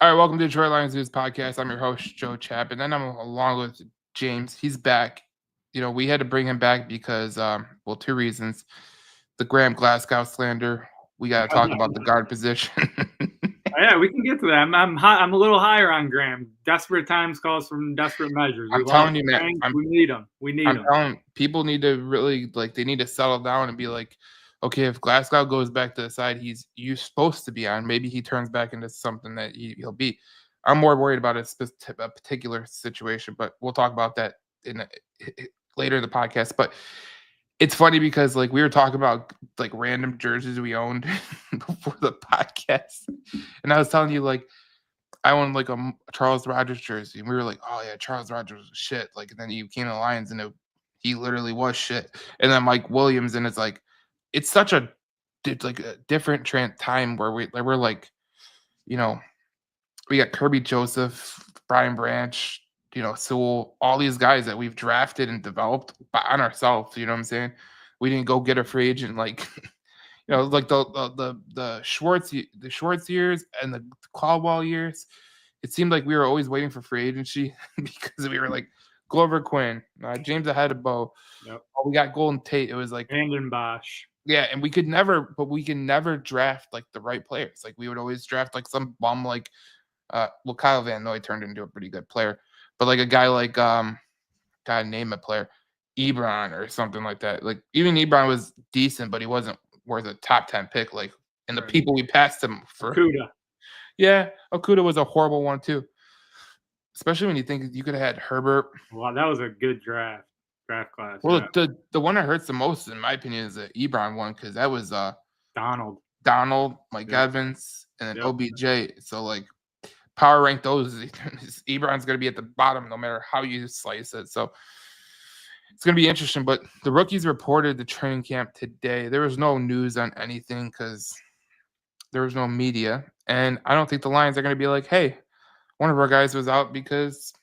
All right, welcome to Detroit Lions News Podcast. I'm your host, Joe Chap, and then I'm along with James. He's back. We had to bring him back because, two reasons. The Graham Glasgow slander. We got to talk about the guard position. Yeah, we can get to that. I'm a little higher on Graham. Desperate times calls for desperate measures. I'm telling you, man. We need them. We need them. Telling people need to really they need to settle down and be like, okay, if Glasgow goes back to the side you're supposed to be on, maybe he turns back into something that he'll be. I'm more worried about a particular situation, but we'll talk about that later in the podcast. But it's funny because we were talking about random jerseys we owned before the podcast, and I was telling you I owned a Charles Rogers jersey, and we were like, "Oh yeah, Charles Rogers was shit." And then he came to the Lions, and he literally was shit. And then Mike Williams, and it's such a different time where we got Kirby Joseph, Brian Branch, Sewell, all these guys that we've drafted and developed on ourselves. You know what I'm saying? We didn't go get a free agent the Schwartz years and the Caldwell years. It seemed like we were always waiting for free agency because we were like Glover Quinn, James Ahead-Bo. Yep. We got Golden Tate. It was Brandon Bosch. Yeah, and we could never draft the right players. We would always draft some bum Kyle Van Noy turned into a pretty good player, but a guy God name a player, Ebron or something like that. Even Ebron was decent, but he wasn't worth a top 10 pick. And the people we passed him for. Okudah. Yeah, Okudah was a horrible one too. Especially when you think you could have had Herbert. Wow, that was a good draft class. Well, yeah. the one that hurts the most, in my opinion, is the Ebron one because that was Donald, Mike Evans, and then OBJ. So power rank those. Ebron's going to be at the bottom no matter how you slice it. So it's going to be interesting. But the rookies reported the training camp today. There was no news on anything because there was no media. And I don't think the Lions are going to be like, hey, one of our guys was out because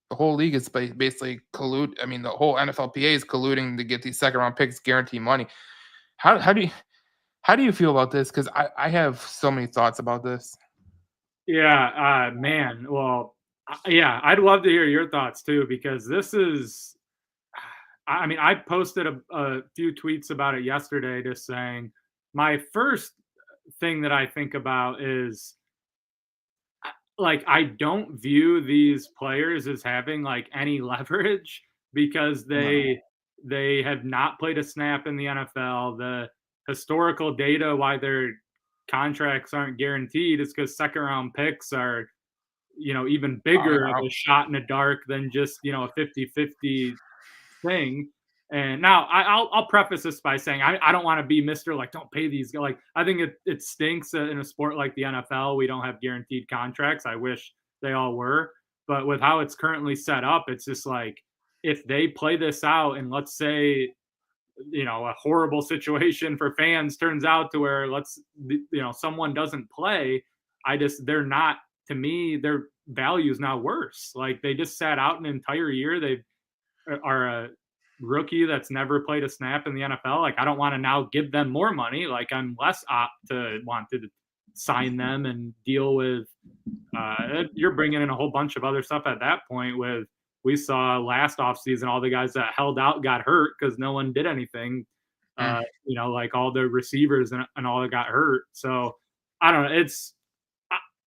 the whole league is basically the whole NFLPA is colluding to get these second-round picks, guarantee money. How do you feel about this? Because I have so many thoughts about this. Yeah, man. Well, yeah, I'd love to hear your thoughts too, because this is, I posted a few tweets about it yesterday, just saying my first thing that I think about is I don't view these players as having any leverage because they have not played a snap in the NFL. The historical data why their contracts aren't guaranteed is because second round picks are, even bigger of a shot in the dark than just, a 50-50 thing. And now I'll preface this by saying I don't want to be Mr. Don't pay these guys. I think it stinks in a sport like the NFL. We don't have guaranteed contracts. I wish they all were. But with how it's currently set up, it's just if they play this out and let's say, a horrible situation for fans turns out to where someone doesn't play, they're not, to me, their value is now worse. They just sat out an entire year. They are a rookie that's never played a snap in the NFL. I don't want to now give them more money. I'm less apt to want to sign them and deal with you're bringing in a whole bunch of other stuff at that point. We saw last offseason all the guys that held out got hurt because no one did anything. All the receivers and all that got hurt. So I don't know.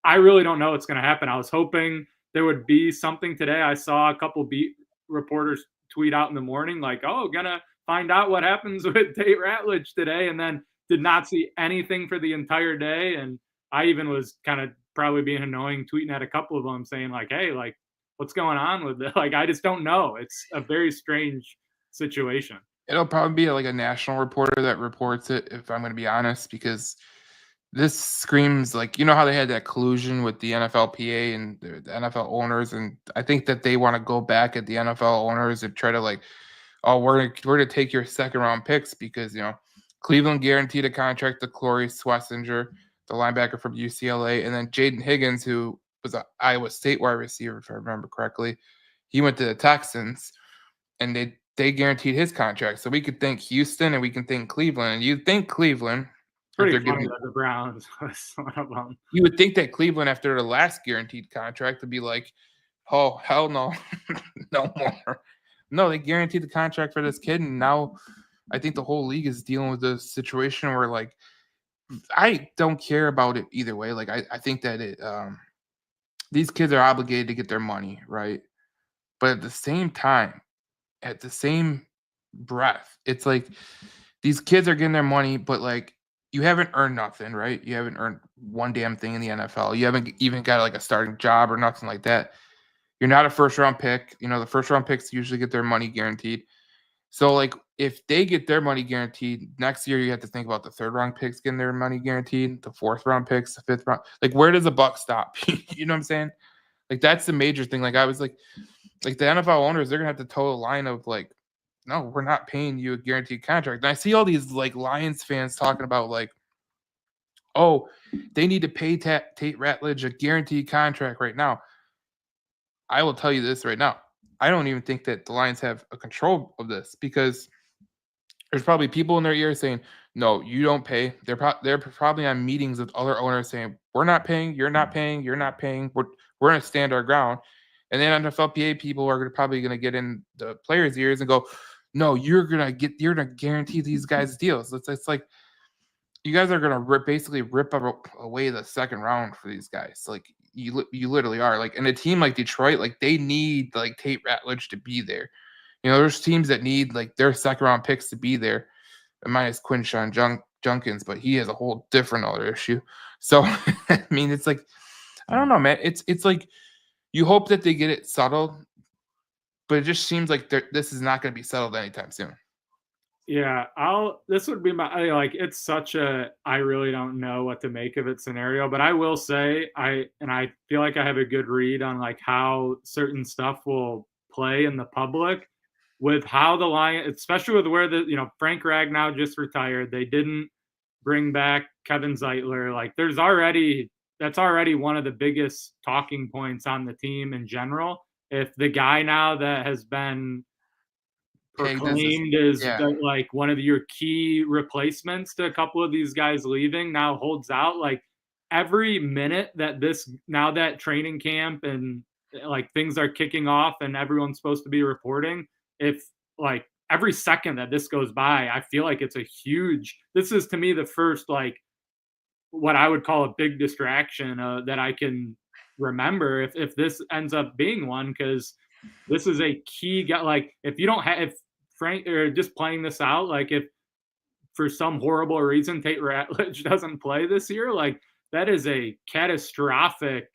I really don't know what's going to happen. I was hoping there would be something today. I saw a couple beat reporters tweet out in the morning gonna find out what happens with Tate Ratledge today, and then did not see anything for the entire day. And I even was kind of probably being annoying, tweeting at a couple of them saying hey, what's going on with it? I just don't know. It's a very strange situation. It'll probably be a national reporter that reports it, if I'm going to be honest, because this screams how they had that collusion with the NFLPA and the NFL owners, and I think that they want to go back at the NFL owners and try to we're going to take your second round picks because Cleveland guaranteed a contract to Corey Swessinger, the linebacker from UCLA, and then Jaden Higgins, who was an Iowa State wide receiver, if I remember correctly. He went to the Texans, and they guaranteed his contract. So we could think Houston and we can think Cleveland, and you think Cleveland. Pretty funny that the Browns was one of them. You would think that Cleveland, after their last guaranteed contract, would be like, oh, hell no, no more. No, they guaranteed the contract for this kid, and now I think the whole league is dealing with this situation where, like, I don't care about it either way. Like, I think that these kids are obligated to get their money, right? But at the same time, at the same breath, it's like these kids are getting their money, but like you haven't earned nothing, right? You haven't earned one damn thing in the NFL. You haven't even got like a starting job or nothing like that. You're not a first round pick. You know, the first round picks usually get their money guaranteed. So, like, if they get their money guaranteed next year, you have to think about the third round picks getting their money guaranteed, the fourth round picks, the fifth round. Like, where does the buck stop? You know what I'm saying? Like, that's the major thing. Like, I was like the NFL owners, they're gonna have to toe the line of like, no, we're not paying you a guaranteed contract. And I see all these like Lions fans talking about like, oh, they need to pay Tate Ratledge a guaranteed contract right now. I will tell you this right now. I don't even think that the Lions have a control of this because there's probably people in their ear saying, no, you don't pay. They're probably on meetings with other owners saying, we're not paying, you're not paying, you're not paying. We're going to stand our ground. And then NFLPA people are probably going to get in the players' ears and go, no, you're going to guarantee these guys deals. It's like you guys are going to basically rip away the second round for these guys. Like you literally are. Like in a team like Detroit, like they need like Tate Ratledge to be there. You know, there's teams that need like their second round picks to be there, minus Quinshawn Junkins, but he has a whole different other issue. So I mean, it's like I don't know, man. It's like you hope that they get it settled, but it just seems like this is not going to be settled anytime soon. Yeah, this would be my like it's such a I really don't know what to make of it scenario, but I will say I feel like I have a good read on like how certain stuff will play in the public with how the Lions, especially with where Frank Ragnow just retired. They didn't bring back Kevin Zeitler. Like that's already one of the biggest talking points on the team in general. If the guy now that has been proclaimed as like one of your key replacements to a couple of these guys leaving now holds out, like every minute that now that training camp and like things are kicking off and everyone's supposed to be reporting, if like every second that this goes by, I feel like this is to me the first like what I would call a big distraction that I can remember if this ends up being one, because this is a key guy. Like if Frank or just playing this out, like if for some horrible reason Tate Ratledge doesn't play this year, like that is a catastrophic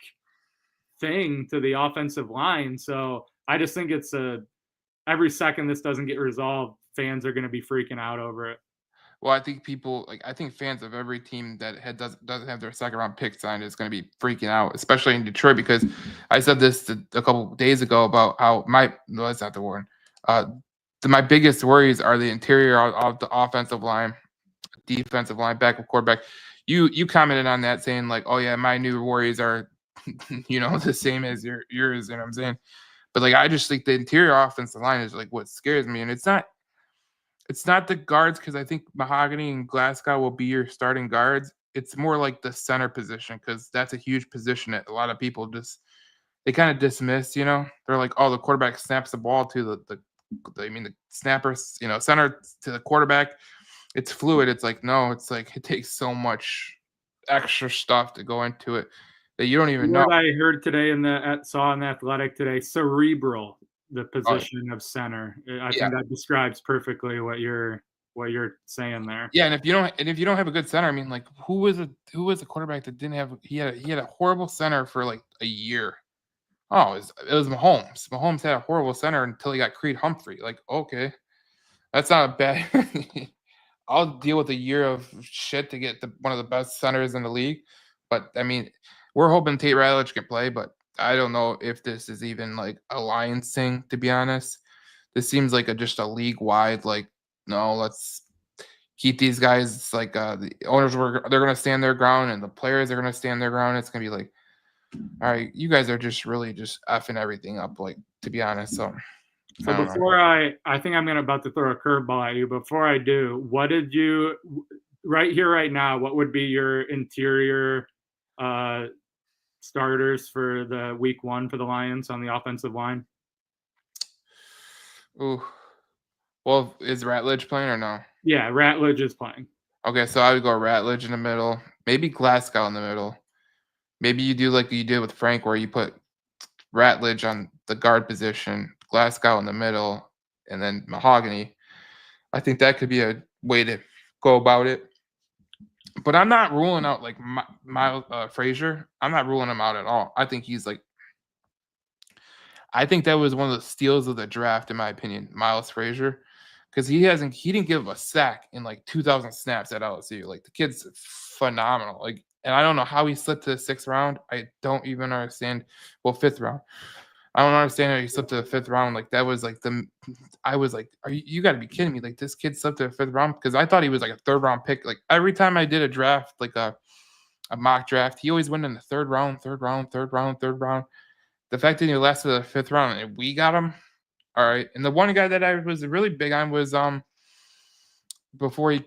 thing to the offensive line. So I just think it's every second this doesn't get resolved, fans are going to be freaking out over it. Well, I think fans of every team that doesn't have their second round pick signed is going to be freaking out, especially in Detroit, because I said this a couple days ago about how that's not the word. My biggest worries are the interior of the offensive line, defensive line, backup quarterback. You commented on that saying like, oh yeah, my new worries are, the same as yours. You know what I'm saying? But like, I just think the interior offensive line is like what scares me, and it's not the guards because I think Mahogany and Glasgow will be your starting guards. It's more like the center position because that's a huge position that a lot of people they kind of dismiss. They're like, oh, the quarterback snaps the ball to the snappers, center to the quarterback. It's fluid. It's like, no, it's like it takes so much extra stuff to go into it that you don't even know. What I heard today saw in the Athletic today, cerebral, the position of center. I think that describes perfectly what you're saying there. Yeah, and if you don't have a good center, I mean, like who was a quarterback that didn't have he had a horrible center for like a year. Oh, it was Mahomes. Mahomes had a horrible center until he got Creed Humphrey. Like, okay, that's not a bad. I'll deal with a year of shit to get one of the best centers in the league. But I mean, we're hoping Tate Ratledge can play, but I don't know if this is even like a Lions thing, to be honest. This seems like just a league wide, like, no, let's keep these guys like the owners they're gonna stand their ground and the players are gonna stand their ground. It's gonna be like, all right, you guys are just really just effing everything up, like, to be honest. So before I think I'm about to throw a curveball at you. Before I do, what did you right here, right now, what would be your interior starters for the week 1 for the Lions on the offensive line? Ooh. Well, is Ratledge playing or no? Yeah, Ratledge is playing. Okay, so I would go Ratledge in the middle, maybe Glasgow in the middle. Maybe you do like you did with Frank, where you put Ratledge on the guard position, Glasgow in the middle, and then Mahogany. I think that could be a way to go about it. But I'm not ruling out like Miles Frazier. I'm not ruling him out at all. I think he's like, I think that was one of the steals of the draft, in my opinion, Miles Frazier, because he didn't give a sack in like 2,000 snaps at LSU. Like the kid's phenomenal. Like, and I don't know how he slipped to the 6th round. I don't even understand. Well, 5th round. I don't understand how he slipped to the 5th round. Like that was like I was like, you got to be kidding me? Like this kid slipped to the 5th round, because I thought he was like a 3rd round pick. Like every time I did a draft, like a mock draft, he always went in the 3rd round, 3rd round, 3rd round, 3rd round. The fact that he lasted the 5th round and we got him, all right. And the one guy that I was really big on was before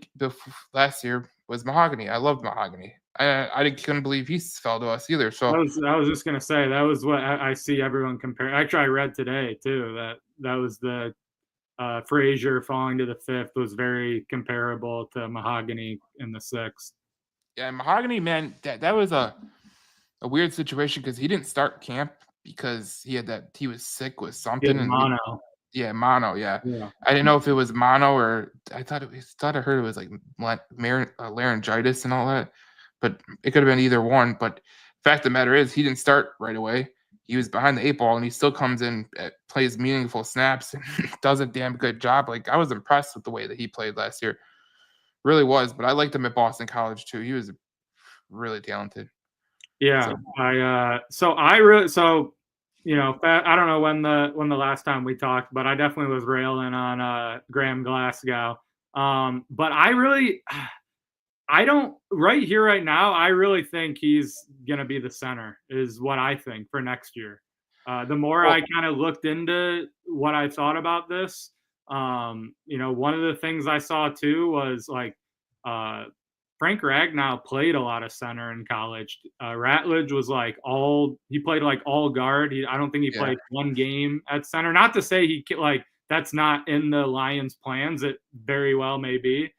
last year was Mahogany. I loved Mahogany. I couldn't believe he fell to us either. So I was just gonna say that was what I see everyone compare. Actually, I read today too that was the Frazier falling to the 5th was very comparable to Mahogany in the 6th. Yeah, Mahogany, man, that was a weird situation, because he didn't start camp because he was sick with something. And mono. Mono. Yeah. I didn't know if it was mono, or I heard it was like laryngitis and all that, but it could have been either one. But fact of the matter is, he didn't start right away. He was behind the 8 ball, and he still comes in, plays meaningful snaps, and does a damn good job. Like I was impressed with the way that he played last year, really was. But I liked him at Boston College too. He was really talented. Yeah, so I don't know when the last time we talked, but I definitely was railing on Graham Glasgow. But I don't right here right now. I really think he's gonna be the center, is what I think for next year. The more I kind of looked into what I thought about this, one of the things I saw too was like Frank Ragnow played a lot of center in college. Ratledge was like he played like all guard. I don't think he played one game at center. Not to say that's not in the Lions' plans. It very well may be.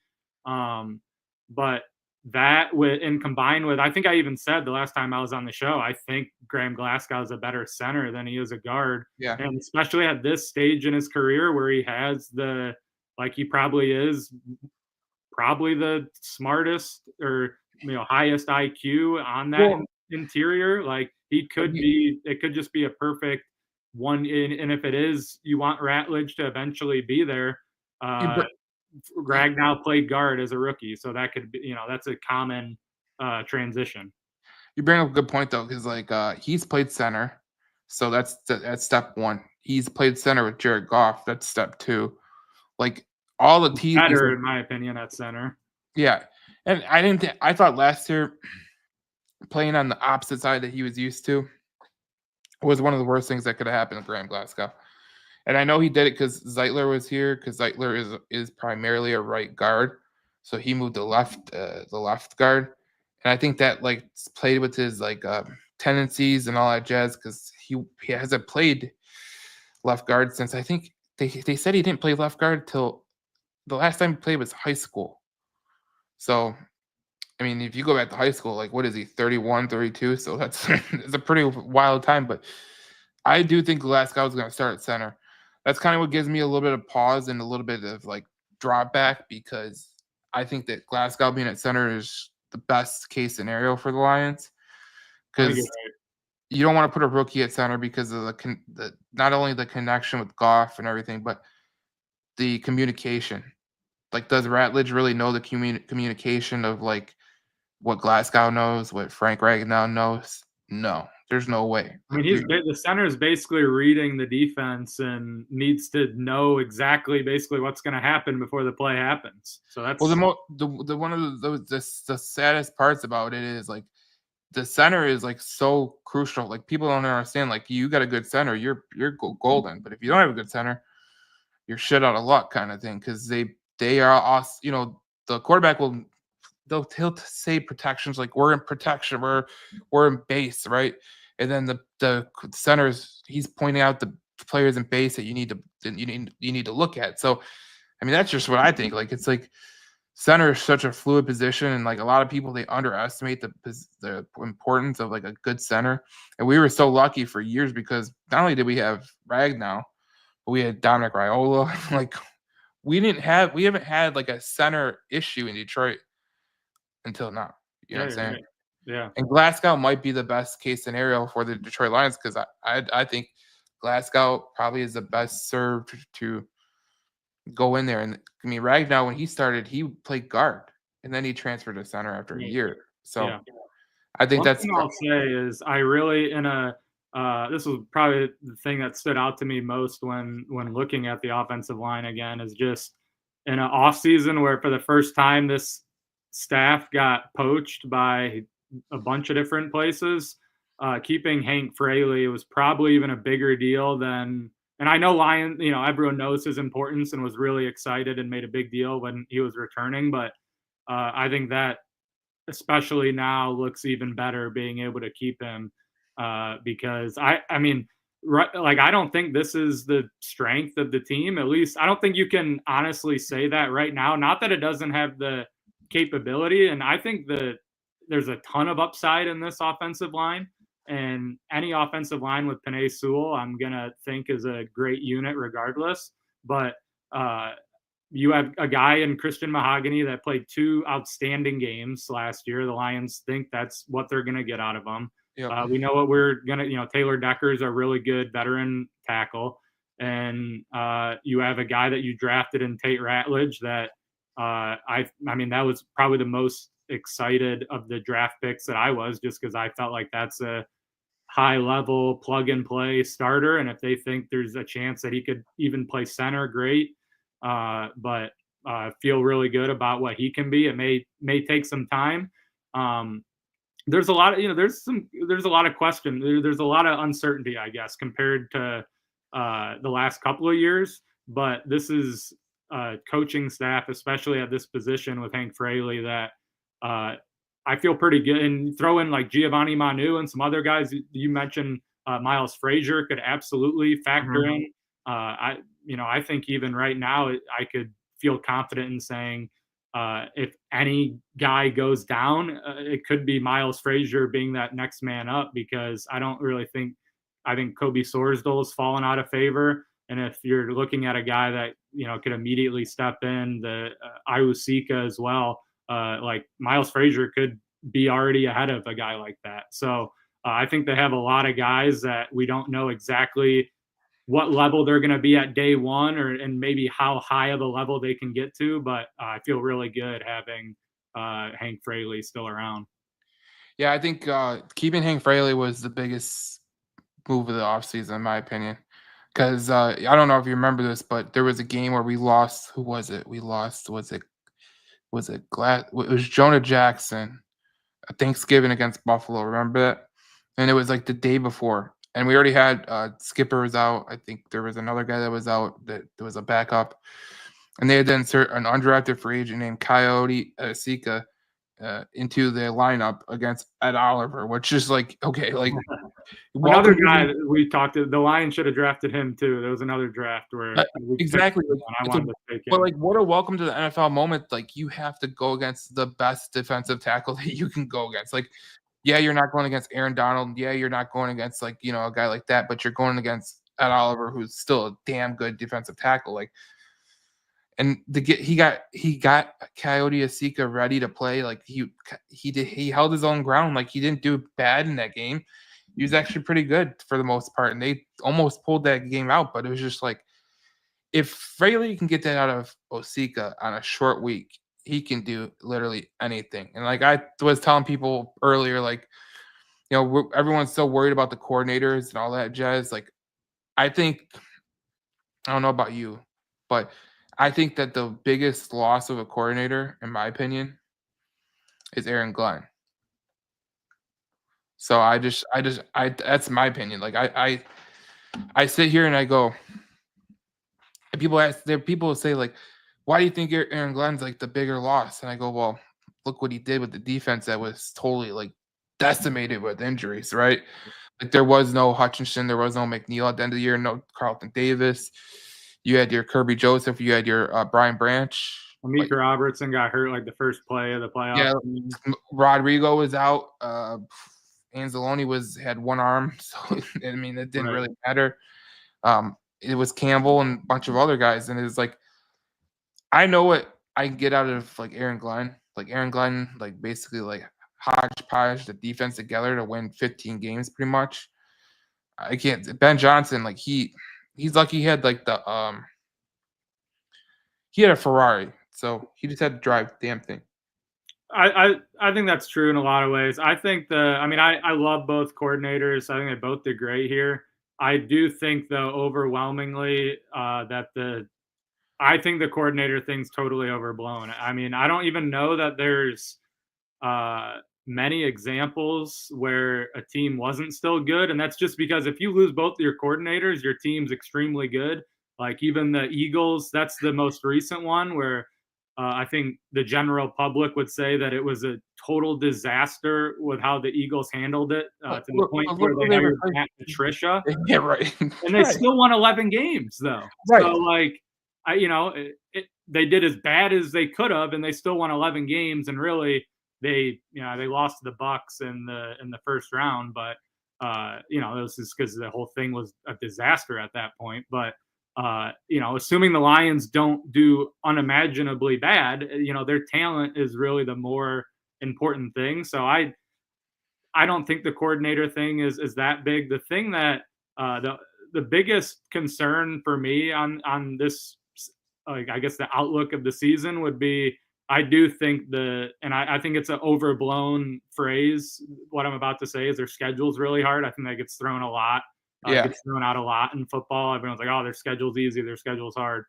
But that combined with, I think I even said the last time I was on the show, I think Graham Glasgow is a better center than he is a guard. Yeah. And especially at this stage in his career where he has he probably is the smartest or highest IQ on that interior. Like it could just be a perfect one and if it is, you want Ratledge to eventually be there. Ragnow played guard as a rookie, so that could be, that's a common transition. You bring up a good point though, because he's played center, so that's step 1. He's played center with Jared Goff. That's step 2. Like all the teams better, in my opinion, at center. Yeah, and I thought last year playing on the opposite side that he was used to was one of the worst things that could have happened to Graham Glasgow. And I know he did it because Zeitler was here, because Zeitler is primarily a right guard, so he moved to the left guard, and I think that played with his tendencies and all that jazz, because he hasn't played left guard since, I think they said he didn't play left guard till the last time he played was high school. So, I mean, if you go back to high school, what is he, 31, 32? So it's a pretty wild time. But I do think Glasgow is going to start at center. That's kind of what gives me a little bit of pause and a little bit of drop back, because I think that Glasgow being at center is the best case scenario for the Lions. Because you don't want to put a rookie at center because of the not only the connection with Goff and everything, but the communication. Does Ratledge really know the communication of what Glasgow knows, what Frank Ragnow knows? No, there's no way. I mean, the center is basically reading the defense and needs to know exactly what's going to happen before the play happens. So that's one of the saddest parts about it is the center is so crucial. People don't understand. You got a good center, you're golden. But if you don't have a good center, you're shit out of luck, kind of thing. Because they are awesome. The quarterback will he'll say protections like we're in protection, we're in base, right? And then the centers, he's pointing out the players in base that you need to look at. So, I mean, that's just what I think. Like, it's like center is such a fluid position, and like a lot of people, they underestimate the importance of like a good center. And we were so lucky for years because not only did we have Ragnow, but we had Dominic Raiola. Like, we haven't had like a center issue in Detroit until now. You know what I'm saying? Right. Yeah. And Glasgow might be the best case scenario for the Detroit Lions because I think Glasgow probably is the best served to go in there. And I mean, Ragnow, when he started, he played guard and then he transferred to center after a year. So I think One thing I'll say is I really this was probably the thing that stood out to me most when looking at the offensive line again is just in an off season where for the first time this staff got poached by a bunch of different places. Keeping Hank Fraley was probably even a bigger deal than, and I know Lions, everyone knows his importance and was really excited and made a big deal when he was returning. But I think that especially now looks even better being able to keep him because I mean, like, I don't think this is the strength of the team. At least I don't think you can honestly say that right now. Not that it doesn't have the capability. And I think that there's a ton of upside in this offensive line. And any offensive line with Penei Sewell, I'm going to think is a great unit regardless. But you have a guy in Christian Mahogany that played 2 outstanding games last year. The Lions think that's what they're going to get out of him. Yep. We know what we're going to, Taylor Decker's a really good veteran tackle. And you have a guy that you drafted in Tate Ratledge that I mean, that was probably the most excited of the draft picks that I was, just because I felt like that's a high level plug and play starter. And if they think there's a chance that he could even play center, great. But feel really good about what he can be. It may take some time. There's a lot of, there's a lot of question. There's a lot of uncertainty, I guess, compared to the last couple of years. But this is coaching staff, especially at this position with Hank Fraley, that I feel pretty good. And throw in like Giovanni Manu and some other guys. You mentioned Miles Frazier could absolutely factor in. I think even right now I could feel confident in saying if any guy goes down, it could be Miles Frazier being that next man up, because I think Kobe Sorsdal has fallen out of favor. And if you're looking at a guy that, could immediately step in, the Iwusika as well, like Miles Frazier could be already ahead of a guy like that. So I think they have a lot of guys that we don't know exactly what level they're going to be at day one, and maybe how high of a level they can get to. But I feel really good having Hank Fraley still around. Yeah, I think keeping Hank Fraley was the biggest move of the offseason, in my opinion. Because I don't know if you remember this, but there was a game where we lost. Who was it? We lost. Was it It was Jonah Jackson at Thanksgiving against Buffalo. Remember that? And it was like the day before. And we already had Skipper was out. I think there was another guy that was out. That there was a backup. And they had to insert an undrafted free agent named Coyote Sika into the lineup against Ed Oliver, which is like, okay, like another guy that we talked to, the Lions should have drafted him too. There was another draft where exactly. I wanted to take him. But like, what a welcome to the NFL moment. Like, you have to go against the best defensive tackle that you can go against. Like, yeah, you're not going against Aaron Donald. Yeah, you're not going against like, a guy like that, but you're going against Ed Oliver, who's still a damn good defensive tackle. Like, and he got Coyote Sika ready to play. Like he held his own ground. Like, he didn't do bad in that game. He was actually pretty good for the most part, and they almost pulled that game out. But it was just like, if Fraley can get that out of Osika on a short week, he can do literally anything. And like I was telling people earlier, like, everyone's so worried about the coordinators and all that jazz. Like, I don't know about you, but I think that the biggest loss of a coordinator, in my opinion, is Aaron Glenn. So I that's my opinion. Like I sit here and I go, and people say like, why do you think Aaron Glenn's like the bigger loss? And I go, well, look what he did with the defense that was totally like decimated with injuries, right? Like there was no Hutchinson, there was no McNeil at the end of the year, no Carlton Davis. You had your Kirby Joseph, you had your Brian Branch. Amika Robertson got hurt like the first play of the playoffs. Yeah, Rodrigo was out. Anzalone had one arm, so I mean it didn't really matter. It was Campbell and a bunch of other guys, and it's like I know what I can get out of like Aaron Glenn. Like Aaron Glenn, like basically like hodgepodge the defense together to win 15 games pretty much. I can't Ben Johnson, like he's lucky he had like he had a Ferrari, so he just had to drive the damn thing. I think that's true in a lot of ways. I think I love both coordinators. I think they both did great here. I do think though overwhelmingly I think the coordinator thing's totally overblown. I mean, I don't even know that there's many examples where a team wasn't still good, and that's just because if you lose both your coordinators, your team's extremely good. Like even the Eagles, that's the most recent one where I think the general public would say that it was a total disaster with how the Eagles handled it to the point where they hired Matt Patricia. Yeah, right. And they still won 11 games though. Right. So like, they did as bad as they could have, and they still won 11 games. And really, they lost to the Bucks in the first round. But it was just because the whole thing was a disaster at that point. But assuming the Lions don't do unimaginably bad, their talent is really the more important thing. So I don't think the coordinator thing is that big. The thing that the biggest concern for me on this, I guess the outlook of the season would be, I do think I think it's an overblown phrase. What I'm about to say is their schedule's really hard. I think that gets thrown a lot. Gets thrown out a lot in football. Everyone's like, oh, their schedule's easy, their schedule's hard.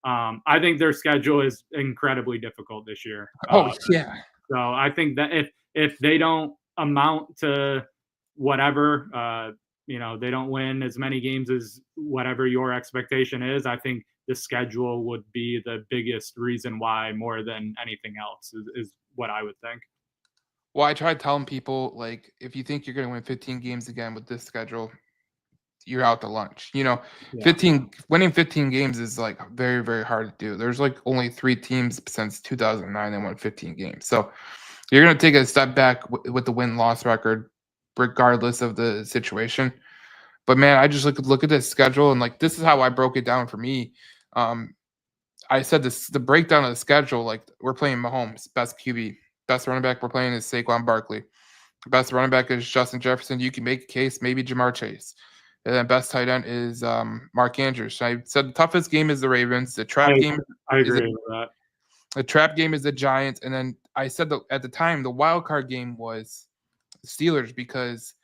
I think their schedule is incredibly difficult this year. So I think that if they don't amount to whatever, they don't win as many games as whatever your expectation is, I think the schedule would be the biggest reason why, more than anything else, is what I would think. Well, I tried telling people, like, if you think you're going to win 15 games again with this schedule, you're out to lunch. Winning 15 games is like very, very hard to do. There's like only 3 teams since 2009 that won 15 games. So you're going to take a step back with the win-loss record, regardless of the situation. But man, I just look at this schedule, and like this is how I broke it down for me. I said the breakdown of the schedule, like we're playing Mahomes, best QB, best running back we're playing is Saquon Barkley. The best running back is Justin Jefferson. You can make a case, maybe Jamar Chase. And then best tight end is Mark Andrews. I said the toughest game is the Ravens. The trap game. I agree with that. The trap game is the Giants. And then I said at the time, the wild card game was the Steelers, because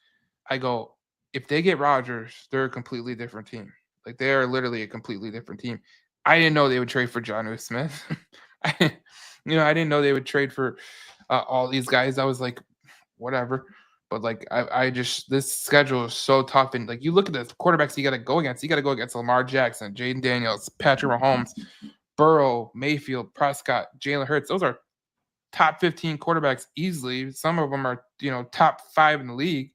I go, if they get Rodgers, they're a completely different team. Like they are literally a completely different team. I didn't know they would trade for Jonnu Smith. I didn't know they would trade for all these guys. I was like, whatever. But like I just, this schedule is so tough, and like you look at the quarterbacks you got to go against. You got to go against Lamar Jackson, Jaden Daniels, Patrick Mahomes, Burrow, Mayfield, Prescott, Jalen Hurts. Those are top 15 quarterbacks easily. Some of them are top 5 in the league,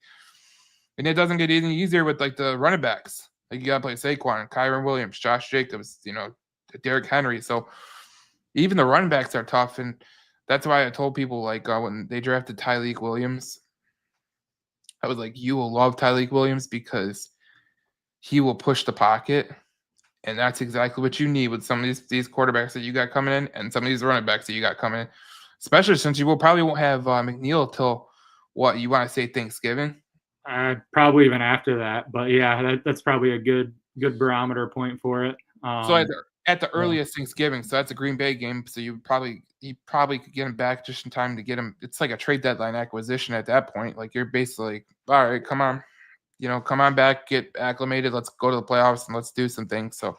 and it doesn't get any easier with like the running backs. Like you got to play Saquon, Kyron Williams, Josh Jacobs, Derrick Henry. So even the running backs are tough, and that's why I told people like when they drafted Tyreek Williams, I was like, you will love Tyreek Williams because he will push the pocket, and that's exactly what you need with some of these quarterbacks that you got coming in, and some of these running backs that you got coming in, especially since you probably won't have McNeil till what you want to say Thanksgiving. Probably even after that, but yeah, that's probably a good barometer point for it. So at the earliest Thanksgiving, so that's a Green Bay game. So you probably could get him back just in time to get him. It's like a trade deadline acquisition at that point. Like you're basically, all right, come on, come on back, get acclimated. Let's go to the playoffs and let's do some things. So,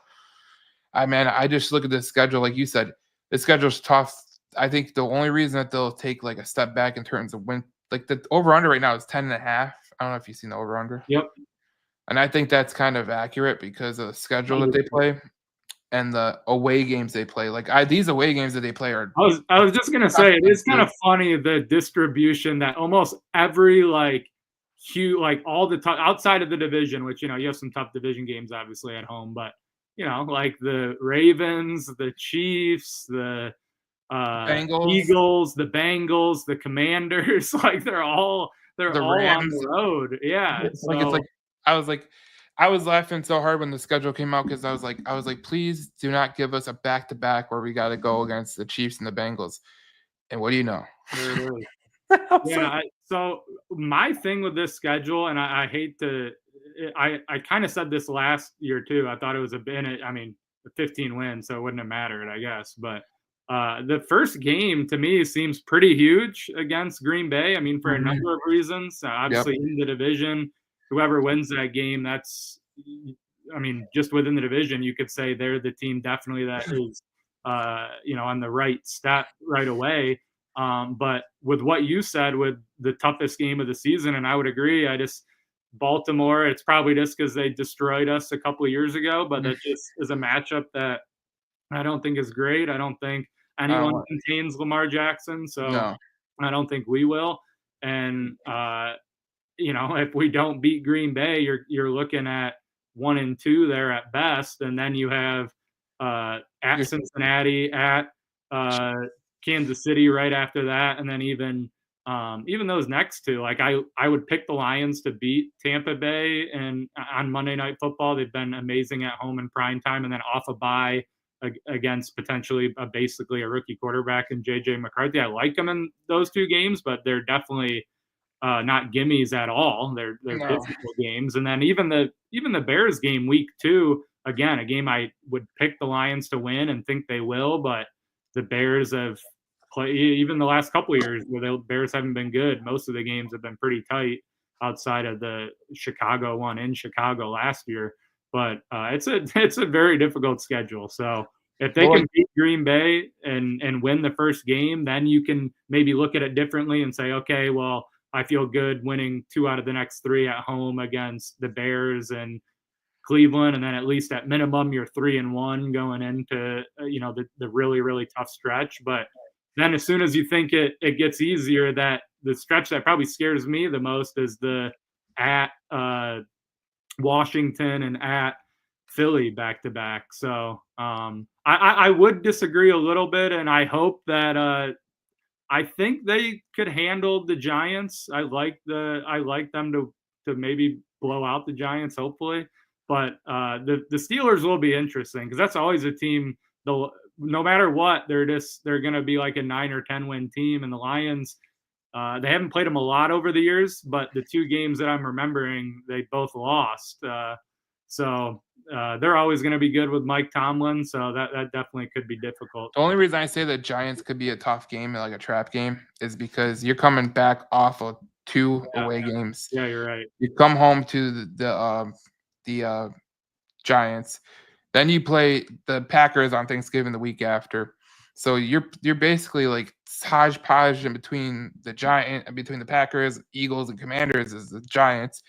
I just look at the schedule, like you said, the schedule's tough. I think the only reason that they'll take like a step back in terms of win, like the over under right now is 10.5. I don't know if you've seen the over under. Yep. And I think that's kind of accurate because of the schedule that they play. and the away games they play. Like these away games that they play are. I was just gonna say it is kind of funny the distribution that almost every like all the outside of the division, which you have some tough division games obviously at home, but like the Ravens, the Chiefs, the Eagles, the Bengals, the Commanders, like they're all on the road. Yeah. I was laughing so hard when the schedule came out because I was like, please do not give us a back-to-back where we got to go against the Chiefs and the Bengals. And what do you know? There it is. Yeah. So my thing with this schedule, and I hate to, I kind of said this last year too. I thought it was a 15 wins, so it wouldn't have mattered, I guess. But the first game to me seems pretty huge against Green Bay. I mean, for a number of reasons. Obviously, in the division, whoever wins that game, just within the division, you could say they're the team definitely that is, on the right step right away. But with what you said, with the toughest game of the season, and I would agree, Baltimore, it's probably just because they destroyed us a couple of years ago, but that just is a matchup that I don't think is great. I don't think anyone contains Lamar Jackson, so I don't think we will. And if we don't beat Green Bay, you're looking at 1-2 there at best, and then you have at Cincinnati, at Kansas City right after that, and then even those next two, like I would pick the Lions to beat Tampa Bay and on Monday Night Football. They've been amazing at home in prime time, and then off a bye against potentially basically a rookie quarterback in JJ McCarthy. I like them in those two games, but they're definitely not gimmies at all. They're difficult games. And then even the Bears game week 2, again, a game I would pick the Lions to win and think they will, but the Bears have played, even the last couple of years where the Bears haven't been good. Most of the games have been pretty tight outside of the Chicago one in Chicago last year. But it's a very difficult schedule. So if they can beat Green Bay and win the first game, then you can maybe look at it differently and say, okay, well, I feel good winning 2 out of the next 3 at home against the Bears and Cleveland, and then at least at minimum you're 3-1 going into the really, really tough stretch. But then as soon as you think it gets easier, that the stretch that probably scares me the most is the at Washington and at Philly back-to-back. So I would disagree a little bit, and I hope that I think they could handle the Giants. I like them to maybe blow out the Giants, hopefully. But the Steelers will be interesting because that's always a team. No matter what, they're going to be like a 9 or 10 win team. And the Lions, they haven't played them a lot over the years, but the 2 games that I'm remembering, they both lost. So they're always going to be good with Mike Tomlin. So that definitely could be difficult. The only reason I say the Giants could be a tough game, like a trap game, is because you're coming back off of 2 away games. Yeah, you're right. You come home to the Giants, then you play the Packers on Thanksgiving the week after. So you're basically like hodgepodge in between between the Packers, Eagles, and Commanders is the Giants.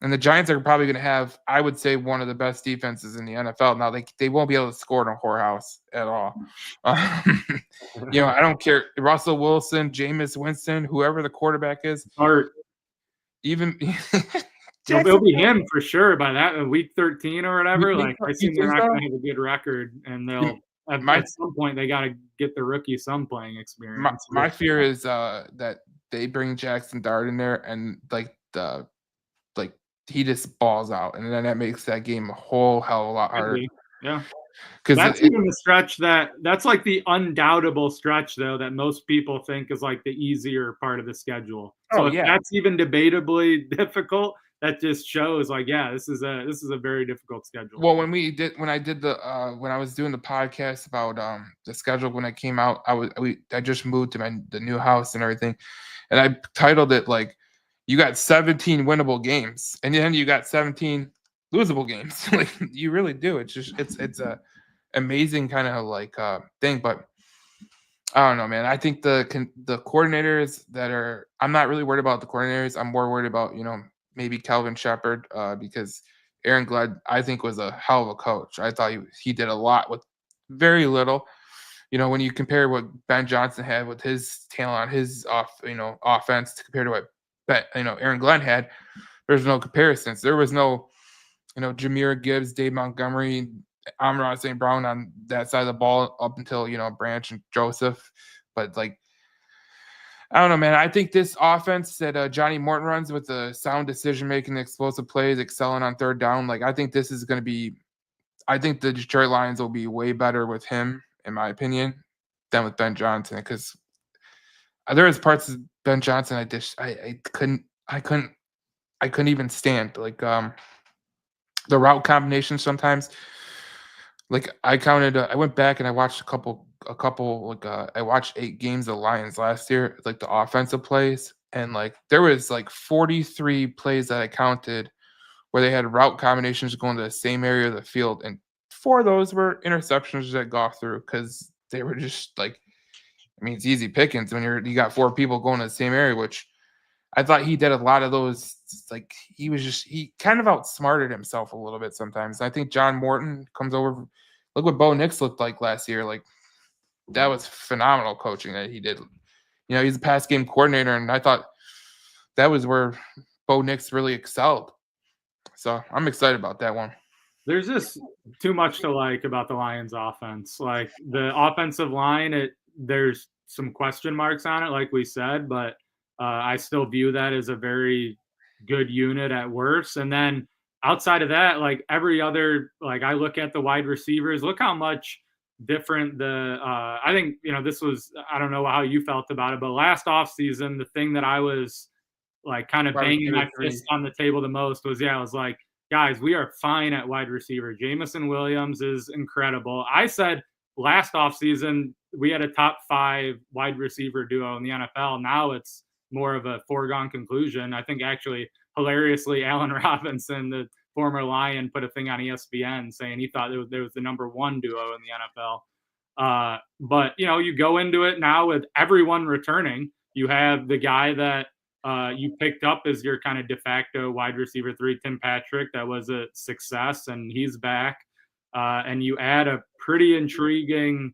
And the Giants are probably going to have, I would say, one of the best defenses in the NFL. Now, they won't be able to score in a whorehouse at all. I don't care. Russell Wilson, Jameis Winston, whoever the quarterback is. Even it'll be him for sure by that week 13 or whatever. Like I think they're not going to have a good record, and they'll at some point they got to get the rookie some playing experience. My fear is that they bring Jackson Dart in there and he just balls out, and then that makes that game a whole hell of a lot harder. Yeah, because that's even the stretch that's like the undoubtable stretch though that most people think is like the easier part of the schedule. So if that's even debatably difficult, that just shows like this is a very difficult schedule. Well, when I was doing the podcast about the schedule when it came out, I just moved to the new house and everything, and I titled it like, you got 17 winnable games, and then you got 17 losable games. Like you really do. It's just it's a amazing kind of like thing. But I don't know, man. I think the coordinators I'm not really worried about the coordinators. I'm more worried about maybe Calvin Shepard because Aaron Glenn, I think, was a hell of a coach. I thought he did a lot with very little. When you compare what Ben Johnson had with his talent on his offense compared to what Aaron Glenn had, there's no comparisons. There was no, Jahmyr Gibbs, Dave Montgomery, Amon-Ra St. Brown on that side of the ball up until, Branch and Joseph. But I don't know, man. I think this offense that Johnny Morton runs with the sound decision-making, explosive plays, excelling on third down, I think this is going to be – I think the Detroit Lions will be way better with him, in my opinion, than with Ben Johnson, because there was parts of Ben Johnson I couldn't even stand. The route combinations sometimes. I went back and I watched a couple. I watched 8 games of the Lions last year, the offensive plays, and there was 43 plays that I counted where they had route combinations going to the same area of the field, and 4 of those were interceptions that Goff threw because they were just it's easy pickings when you got 4 people going to the same area, which I thought he did a lot of those. He kind of outsmarted himself a little bit sometimes. I think John Morton comes over. Look what Bo Nix looked like last year. That was phenomenal coaching that he did. He's a pass game coordinator, and I thought that was where Bo Nix really excelled. So I'm excited about that one. There's just too much to like about the Lions offense. The offensive line, there's some question marks on it, like we said, but I still view that as a very good unit at worst. And then outside of that, every other, I look at the wide receivers, look how much different I think, this was, I don't know how you felt about it, but last offseason, the thing that I was kind of banging my fist on the table the most was, I was like, guys, we are fine at wide receiver. Jamison Williams is incredible. I said last offseason, we had a top 5 wide receiver duo in the NFL. Now it's more of a foregone conclusion. I think actually, hilariously, Allen Robinson, the former Lion, put a thing on ESPN saying he thought there was the number 1 duo in the NFL. But, you go into it now with everyone returning. You have the guy that you picked up as your kind of de facto wide receiver 3, Tim Patrick. That was a success, and he's back. And you add a pretty intriguing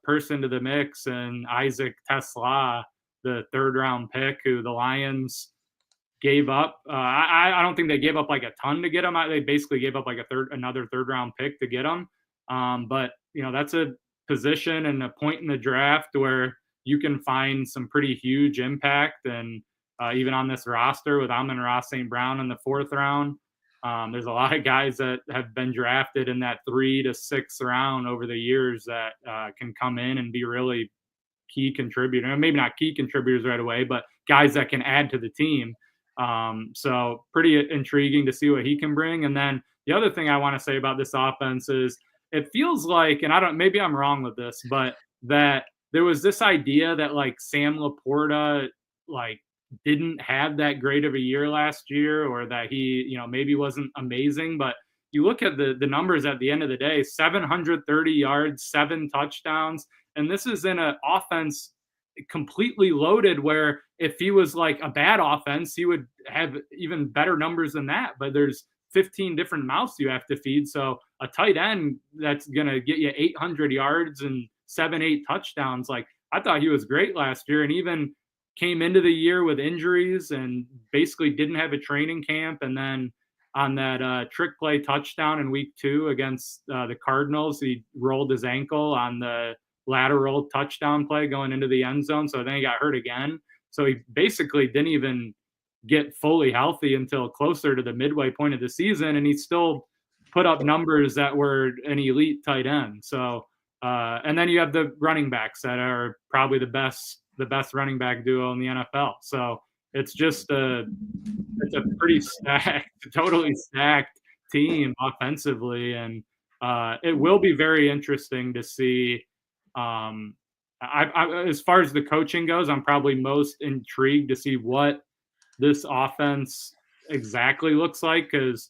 person to the mix, and Isaac Tesla, the 3rd-round pick, who the Lions gave up. I don't think they gave up a ton to get him. They basically gave up another 3rd-round pick to get him. But that's a position and a point in the draft where you can find some pretty huge impact. And even on this roster with Amon-Ra St. Brown in the 4th round, there's a lot of guys that have been drafted in that 3 to 6th round over the years that can come in and be really key contributor. Maybe not key contributors right away, but guys that can add to the team. So pretty intriguing to see what he can bring. And then the other thing I want to say about this offense is it feels like, and maybe I'm wrong with this, but that there was this idea that Sam Laporta didn't have that great of a year last year, or that he, maybe wasn't amazing. But you look at the numbers at the end of the day, 730 yards, 7 touchdowns. And this is in an offense completely loaded where if he was a bad offense, he would have even better numbers than that. But there's 15 different mouths you have to feed. So a tight end that's going to get you 800 yards and 7-8 touchdowns. I thought he was great last year, and even came into the year with injuries and basically didn't have a training camp. And then on that trick play touchdown in week 2 against the Cardinals, he rolled his ankle on the lateral touchdown play going into the end zone. So then he got hurt again. So he basically didn't even get fully healthy until closer to the midway point of the season. And he still put up numbers that were an elite tight end. So, and then you have the running backs that are probably the best running back duo in the NFL. So it's just it's a pretty stacked, totally stacked team offensively. And it will be very interesting to see. As far as the coaching goes, I'm probably most intrigued to see what this offense exactly looks like, because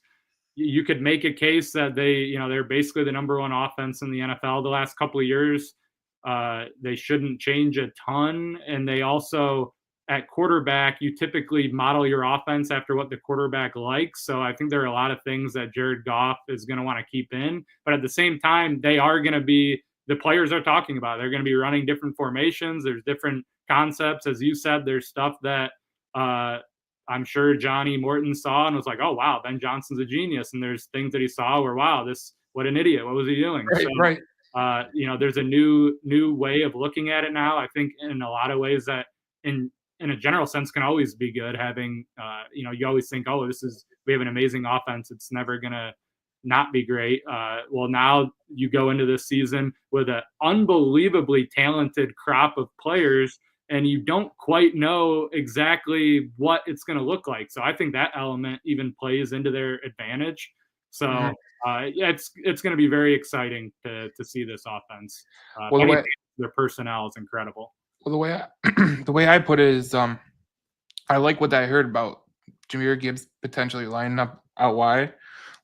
you could make a case that they're basically the number 1 offense in the NFL the last couple of years. They shouldn't change a ton, and they also at quarterback, you typically model your offense after what the quarterback likes. So I think there are a lot of things that Jared Goff is going to want to keep in. But at the same time, they are going to be, the players are talking about, they're going to be running different formations. There's different concepts. As you said, there's stuff that I'm sure Johnny Morton saw and was like, oh, wow, Ben Johnson's a genius. And there's things that he saw where, wow, what an idiot. What was he doing? Right, so, right. There's a new way of looking at it now. I think in a lot of ways that in a general sense can always be good having, you always think, oh, we have an amazing offense. It's never going to not be great. Well, now you go into this season with an unbelievably talented crop of players and you don't quite know exactly what it's going to look like. So I think that element even plays into their advantage. So it's going to be very exciting to see this offense. Their personnel is incredible. Well, the way I put it is, I like what I heard about Jahmyr Gibbs potentially lining up out wide.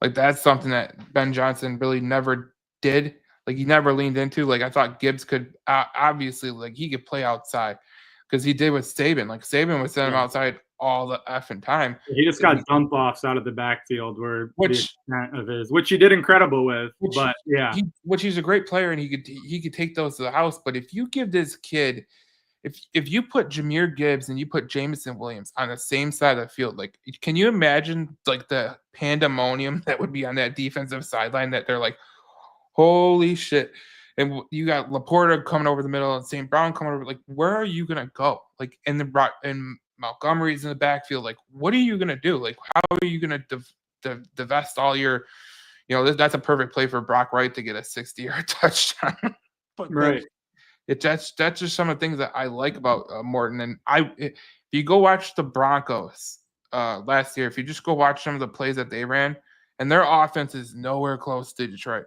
Like that's something that Ben Johnson really never did. Like he never leaned into. Like I thought Gibbs could obviously like he could play outside because he did with Saban. Like Saban would send him outside all the effing time. He just got dump offs out of the backfield which he did incredible with. But yeah, he's a great player and he could take those to the house. But if you give this kid, if you put Jahmyr Gibbs and you put Jameson Williams on the same side of the field, like can you imagine like the pandemonium that would be on that defensive sideline that they're like, holy shit. And you got Laporta coming over the middle and St. Brown coming over. Like, where are you gonna go? Like, and Montgomery's in the backfield. Like, what are you gonna do? Like, how are you gonna divest all your? That's a perfect play for Brock Wright to get a 60-yard touchdown. But right. That's just some of the things that I like about Morton. And if you go watch the Broncos last year, if you just go watch some of the plays that they ran, and their offense is nowhere close to Detroit,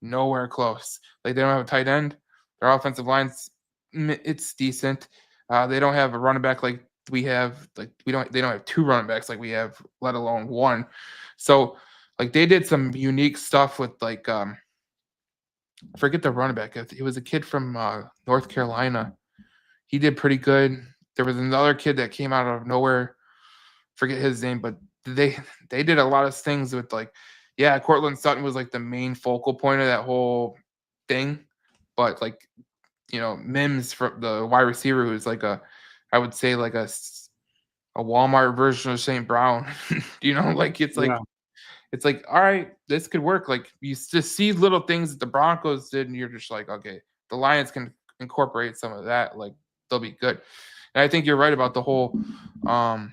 nowhere close. Like they don't have a tight end. Their offensive line's it's decent. They don't have a running back like we have. Like they don't have two running backs like we have, let alone one. So like they did some unique stuff with like I forget the running back. It was a kid from North Carolina. He did pretty good. There was another kid that came out of nowhere. Forget his name, but they did a lot of things with like, yeah, Cortland Sutton was like the main focal point of that whole thing. But like, Mims from the wide receiver who's like I would say like a Walmart version of St. Brown. Like it's like. Yeah. It's like, all right, this could work. Like you just see little things that the Broncos did, and you're just like, okay, the Lions can incorporate some of that. Like they'll be good. And I think you're right about the whole, a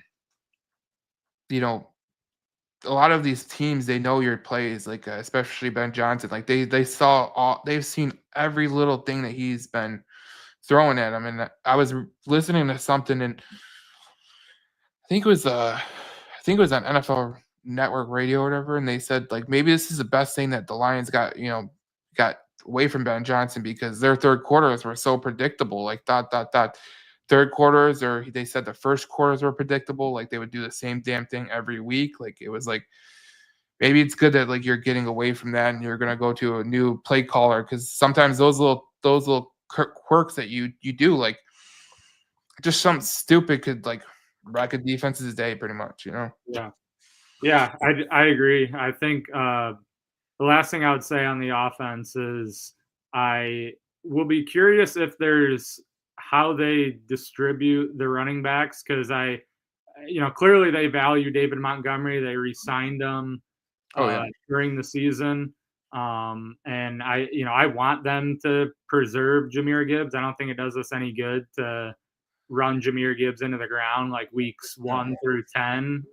lot of these teams, they know your plays, like especially Ben Johnson. Like they've seen every little thing that he's been throwing at them. And I was listening to something, and I think it was on NFL Network Radio or whatever, and they said like maybe this is the best thing that the Lions got away from Ben Johnson because their third quarters were so predictable. Like third quarters, or they said the first quarters were predictable. Like they would do the same damn thing every week. Like it was like maybe it's good that like you're getting away from that and you're gonna go to a new play caller because sometimes those little quirks that you do, like just something stupid could like wreck a defense's day pretty much. Yeah, I agree. I think the last thing I would say on the offense is I will be curious if there's how they distribute the running backs because clearly they value David Montgomery. They re-signed him during the season. And I want them to preserve Jahmyr Gibbs. I don't think it does us any good to run Jahmyr Gibbs into the ground like weeks 1 through 10.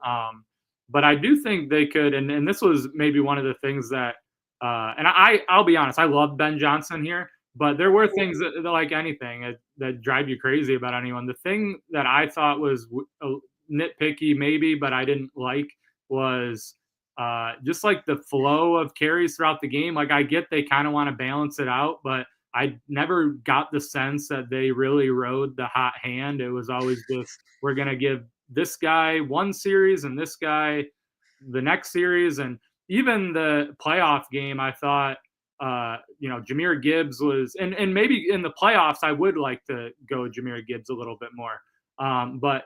But I do think they could, and this was maybe one of the things that, and I'll be honest, I love Ben Johnson here, but there were things that like anything, that drive you crazy about anyone. The thing that I thought was nitpicky maybe, but I didn't like was just like the flow of carries throughout the game. Like I get they kind of want to balance it out, but I never got the sense that they really rode the hot hand. It was always just, we're going to give this guy one series and this guy the next series. And even the playoff game, I thought, Jahmyr Gibbs was, and maybe in the playoffs, I would like to go Jahmyr Gibbs a little bit more. But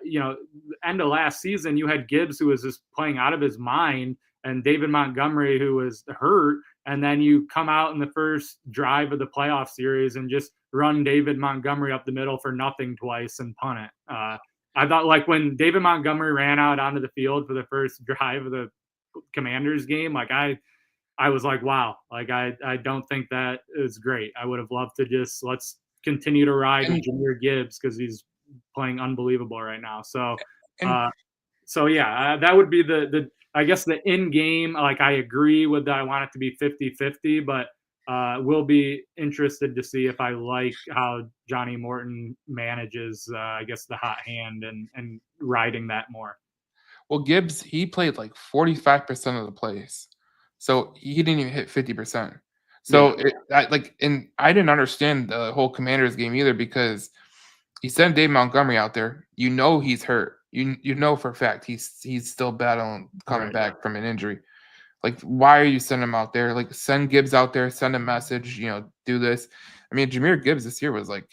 end of last season, you had Gibbs who was just playing out of his mind, and David Montgomery who was hurt, and then you come out in the first drive of the playoff series and just run David Montgomery up the middle for nothing twice and punt it. I thought, like, when David Montgomery ran out onto the field for the first drive of the Commanders game, like I was like, wow, like I don't think that is great. I would have loved to just let's continue to ride with Jahmyr Gibbs because he's playing unbelievable right now. So, that would be the I guess the in game. Like, I agree with that. I want it to be 50-50, but we'll be interested to see if I like how Johnny Morton manages, I guess, the hot hand and riding that more. Well, Gibbs, he played like 45% of the plays, so he didn't even hit 50%. So I didn't understand the whole Commanders game either because he sent Dave Montgomery out there. He's hurt. You know for a fact he's still battling coming back from an injury. Like, why are you sending him out there? Like, send Gibbs out there, send a message, do this. I mean, Jahmyr Gibbs this year was like,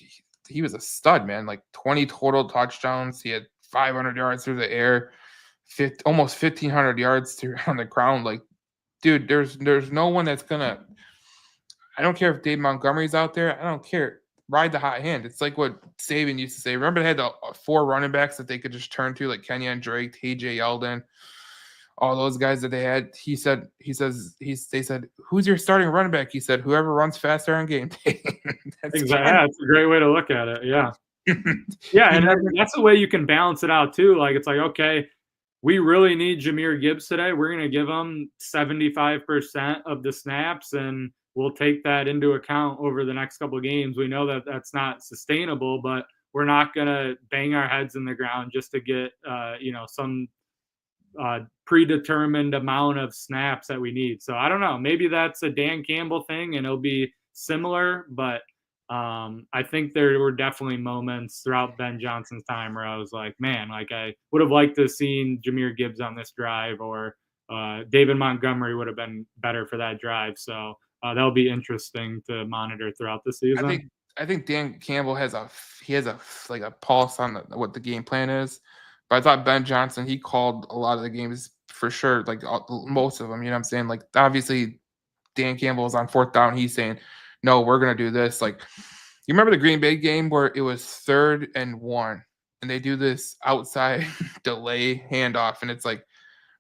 he was a stud, man. Like 20 total touchdowns. He had 500 yards through the air, almost 1,500 yards on the ground. Like, dude, there's no one that's gonna. I don't care if Dave Montgomery's out there. I don't care. Ride the hot hand. It's like what Saban used to say. Remember, they had the 4 running backs that they could just turn to, like Kenyon Drake, TJ Yeldon, all those guys that they had. They said, "Who's your starting running back?" He said, "Whoever runs faster on game day." Exactly. That's a great way to look at it. Yeah. Yeah, and that's the way you can balance it out too. Like, it's like, okay, we really need Jahmyr Gibbs today. We're going to give him 75% of the snaps, and we'll take that into account over the next couple of games. We know that that's not sustainable, but we're not going to bang our heads in the ground just to get, some predetermined amount of snaps that we need. So I don't know. Maybe that's a Dan Campbell thing, and it'll be similar, but I think there were definitely moments throughout Ben Johnson's time where I was like, man, like I would have liked to have seen Jahmyr Gibbs on this drive, or David Montgomery would have been better for that drive. So that'll be interesting to monitor throughout the season. I think Dan Campbell has a pulse on what the game plan is. But I thought Ben Johnson, he called a lot of the games for sure, like most of them. You know what I'm saying? Like, obviously, Dan Campbell is on 4th down. He's saying, no, we're going to do this. Like, you remember the Green Bay game where it was 3rd and 1, and they do this outside delay handoff, and it's like,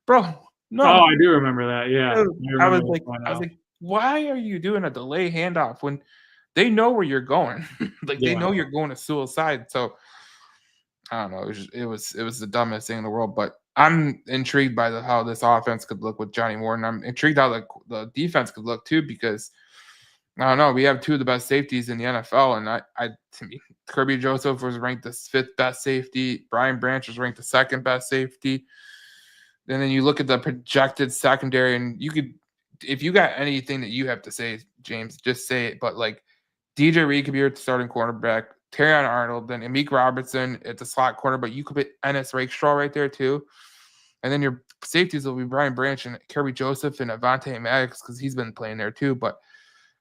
bro, no. Oh, I do remember that. Yeah. I was like, why are you doing a delay handoff when they know where you're going? Like, they know you're going to suicide. So I don't know. It was the dumbest thing in the world. But I'm intrigued by how this offense could look with Johnny Morton. I'm intrigued how the defense could look too, because I don't know. We have 2 of the best safeties in the NFL, and to me, Kirby Joseph was ranked the 5th best safety. Brian Branch was ranked the 2nd best safety. And then you look at the projected secondary, and you could, if you got anything that you have to say, James, just say it. But like, DJ Reed could be your starting cornerback, Terrion Arnold, then Amik Robertson at the slot corner, but you could put Ennis Rakestraw right there too. And then your safeties will be Brian Branch and Kirby Joseph and Avonte Maddox, because he's been playing there too. But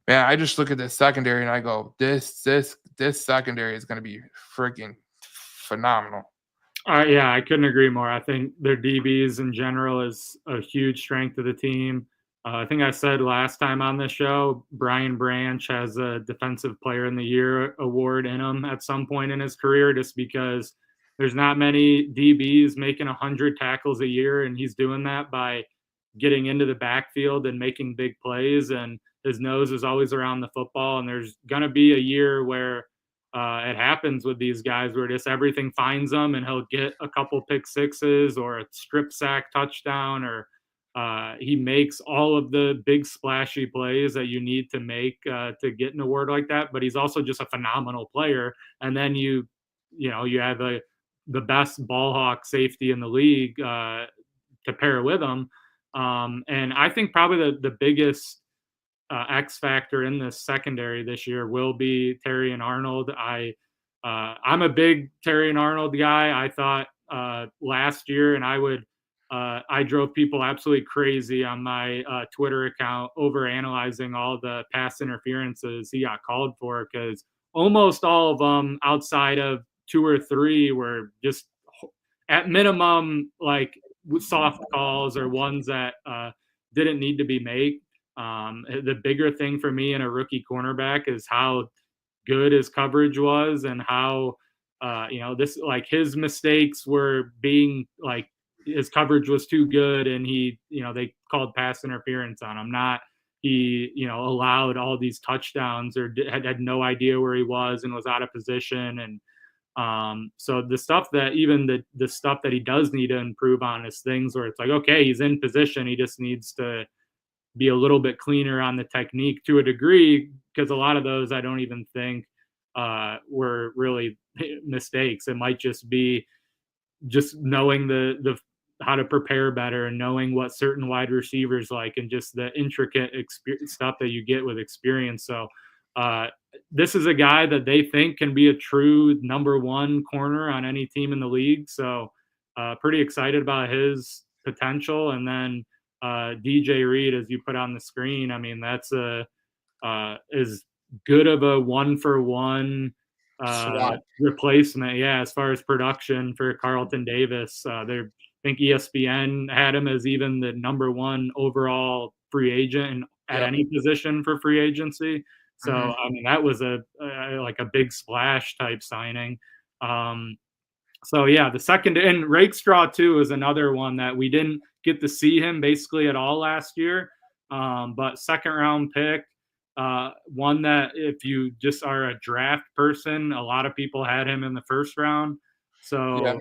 man, I just look at this secondary and I go, this secondary is going to be freaking phenomenal. Yeah, I couldn't agree more. I think their DBs in general is a huge strength of the team. I think I said last time on this show, Brian Branch has a Defensive Player in the Year award in him at some point in his career, just because there's not many DBs making 100 tackles a year, and he's doing that by getting into the backfield and making big plays, and his nose is always around the football. And there's going to be a year where it happens with these guys where just everything finds him, and he'll get a couple pick sixes or a strip sack touchdown, or he makes all of the big splashy plays that you need to make to get an award like that. But he's also just a phenomenal player. And then you have the best ball hawk safety in the league to pair with him. And I think probably the biggest X factor in this secondary this year will be Terrion Arnold. I'm a big Terrion Arnold guy. I thought last year, and I drove people absolutely crazy on my Twitter account over analyzing all the pass interferences he got called for, because almost all of them, outside of 2 or 3 were just at minimum like soft calls or ones that didn't need to be made. The bigger thing for me in a rookie cornerback is how good his coverage was and how this like his mistakes were being like his coverage was too good and they called pass interference on him. Not he allowed all these touchdowns or had no idea where he was and was out of position. And so the stuff that even the stuff that he does need to improve on is things where it's like, okay, he's in position, he just needs to be a little bit cleaner on the technique to a degree, because a lot of those I don't even think were really mistakes. It might just be just knowing the how to prepare better and knowing what certain wide receivers like and just the intricate stuff that you get with experience. So this is a guy that they think can be a true number 1 corner on any team in the league. So pretty excited about his potential. And then DJ Reed, as you put on the screen, I mean, that's is good of a 1-for-1 replacement. Yeah, as far as production for Carlton Davis, I think ESPN had him as even the number 1 overall free agent at any position for free agency. So I mean, that was a big splash type signing. So yeah, the second, and Rakestraw too is another one that we didn't get to see him basically at all last year. But second round pick, one that if you just are a draft person, a lot of people had him in the first round. So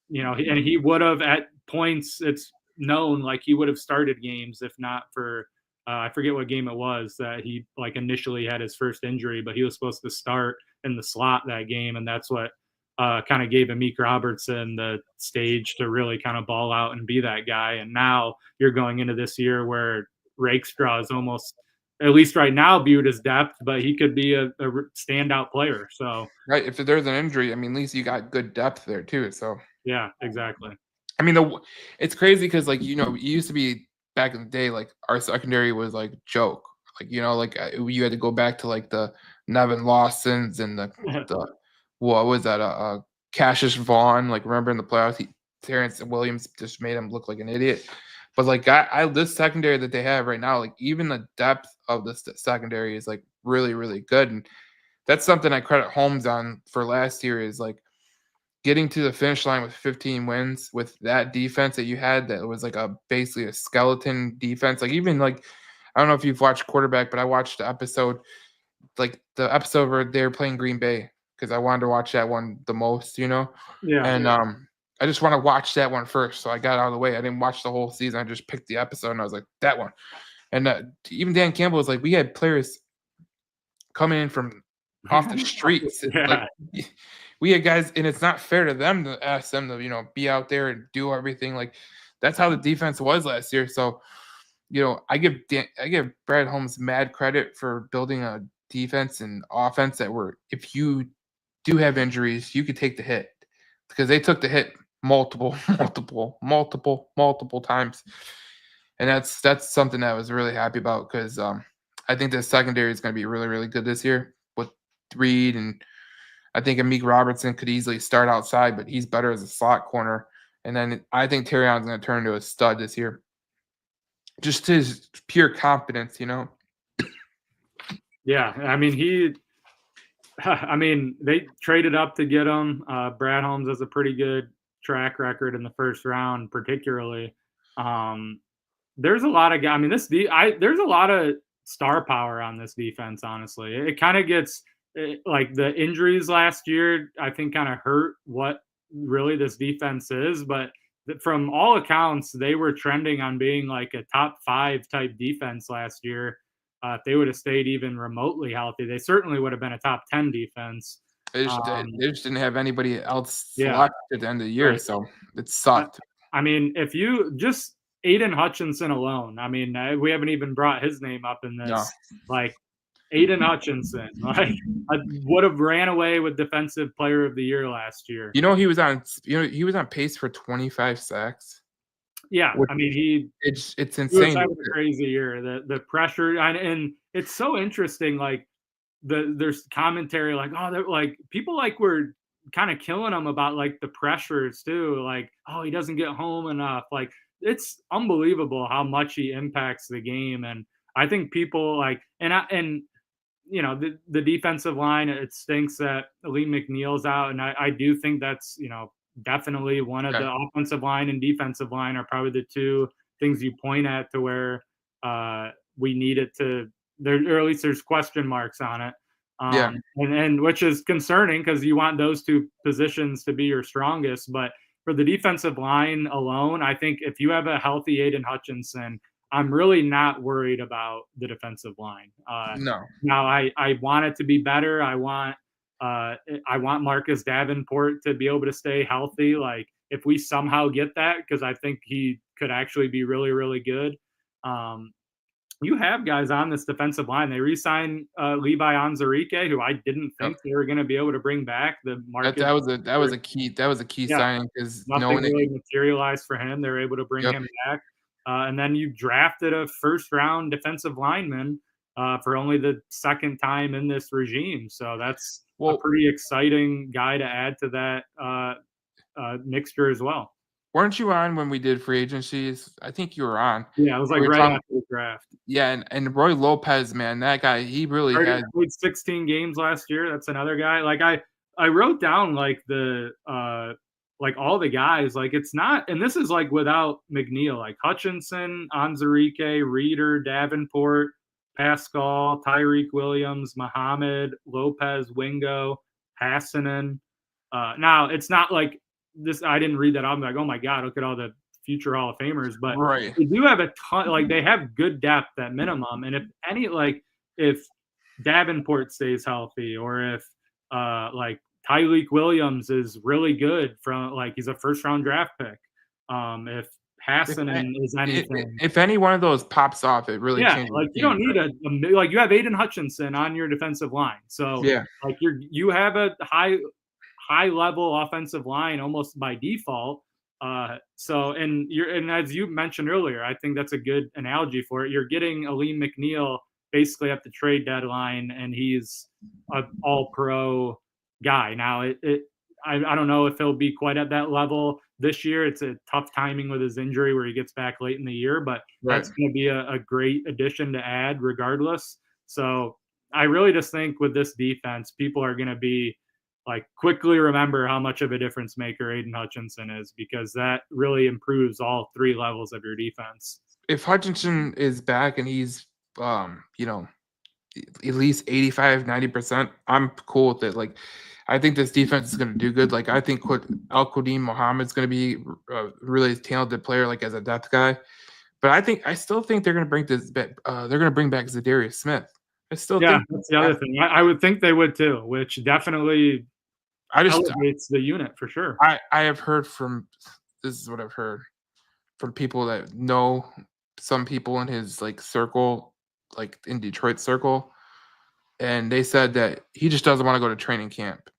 and he would have at points, it's known, like he would have started games if not for I forget what game it was that he like initially had his first injury, but he was supposed to start in the slot that game, and that's what kind of gave Amik Robertson the stage to really kind of ball out and be that guy. And now you're going into this year where Rakestraw is almost, at least right now, viewed as depth, but he could be a standout player. So right, if there's an injury, I mean, at least you got good depth there too. So yeah, exactly. I mean, it's crazy because like it used to be back in the day, like our secondary was like joke, like you had to go back to like the Nevin Lawsons and the what was that Cassius Vaughn, like remember in the playoffs, Terrence Williams just made him look like an idiot. But like this secondary that they have right now, like even the depth of the secondary is like really, really good. And that's something I credit Holmes on for last year, is like getting to the finish line with 15 wins with that defense that you had, that was like basically a skeleton defense. Like even like, I don't know if you've watched Quarterback, but I watched the episode where they were playing Green Bay, because I wanted to watch that one the most, Yeah. And I just want to watch that one first. So I got out of the way. I didn't watch the whole season. I just picked the episode and I was like, that one. And even Dan Campbell was like, we had players coming in from off the streets. Like, we had guys, and it's not fair to them to ask them to, be out there and do everything. Like that's how the defense was last year. So, I give Brad Holmes mad credit for building a defense and offense that if you do have injuries, you could take the hit, because they took the hit multiple times. And that's something that I was really happy about, because I think the secondary is going to be really, really good this year with Reed, and I think Amik Robertson could easily start outside, but he's better as a slot corner. And then I think Terrion's going to turn into a stud this year. Just his pure confidence, Yeah, I mean, they traded up to get him. Brad Holmes has a pretty good track record in the first round, particularly. There's a lot of guys. I mean, there's a lot of star power on this defense. Honestly, it kind of gets like the injuries last year, I think, kind of hurt what really this defense is. But from all accounts, they were trending on being like a top 5 type defense last year. If they would have stayed even remotely healthy, they certainly would have been a top 10 defense. They just didn't have anybody else left at the end of the year, so it sucked. I mean, if you just Aiden Hutchinson alone, I mean, we haven't even brought his name up in this. No. Like Aiden Hutchinson, like I would have ran away with Defensive Player of the Year last year. He was on pace for 25 sacks. Yeah, I mean it's insane. He was a crazy year. The pressure, and it's so interesting. Like there's commentary like, oh, they're like people like were kind of killing him about like the pressures too. Like, oh, he doesn't get home enough. Like, it's unbelievable how much he impacts the game. And I think people like, and you know, the defensive line, it stinks that Lee McNeil's out. And I do think that's, you know, definitely one of the offensive line and defensive line are probably the two things you point at to where we need it to there, or at least there's question marks on it. And which is concerning because you want those two positions to be your strongest. But for the defensive line alone, I think if you have a healthy Aiden Hutchinson, I'm really not worried about the defensive line. No. Now I want it to be better. I want Marcus Davenport to be able to stay healthy. Like if we somehow get that, because I think he could actually be really, really good. You have guys on this defensive line. They re-signed Levi Onwuzurike, who I didn't think they were going to be able to bring back. The market that was a key signing because nothing really materialized for him. They were able to bring him back, and then you drafted a first-round defensive lineman for only the second time in this regime. So that's a pretty exciting guy to add to that mixture as well. Weren't you on when we did free agencies? I think you were on. Yeah, it was like right after the draft. Yeah, and Roy Lopez, man, that guy, he really had played 16 games last year. That's another guy. Like I wrote down like the like all the guys. Like it's not, and this is like without McNeil, like Hutchinson, Onwuzurike, Reeder, Davenport, Pascal, Tyreek Williams, Muhammad, Lopez, Wingo, Hassanen. Now it's not like this. I didn't read that. I'm like, oh my God, look at all the future Hall of Famers, but they do have a ton. Like they have good depth at minimum, and if Davenport stays healthy, or if like Tyreek Williams is really good from like he's a first round draft pick. If Hassanen is anything, if any one of those pops off, it really changes. Like you don't need like you have Aiden Hutchinson on your defensive line, so like you have a high level offensive line almost by default. So and as you mentioned earlier, I think that's a good analogy for it. You're getting Aleem McNeil basically at the trade deadline, and he's an all-pro guy. Now I don't know if he'll be quite at that level this year. It's a tough timing with his injury where he gets back late in the year, but that's going to be a great addition to add regardless. So I really just think with this defense, people are going to be like quickly remember how much of a difference maker Aiden Hutchinson is, because that really improves all three levels of your defense. If Hutchinson is back and he's, you know, at least 85, 90%, I'm cool with it. Like, I think this defense is going to do good. Like, I think Al-Quadin Muhammad's going to be a really talented player, like as a depth guy. But I still think they're going to bring this back. They're going to bring back Zadarius Smith. I still think that's the other thing. I would think they would too, which definitely elevates the unit for sure. I have heard this is what I've heard from people that know some people in his like circle, like in Detroit circle, and they said that he just doesn't want to go to training camp.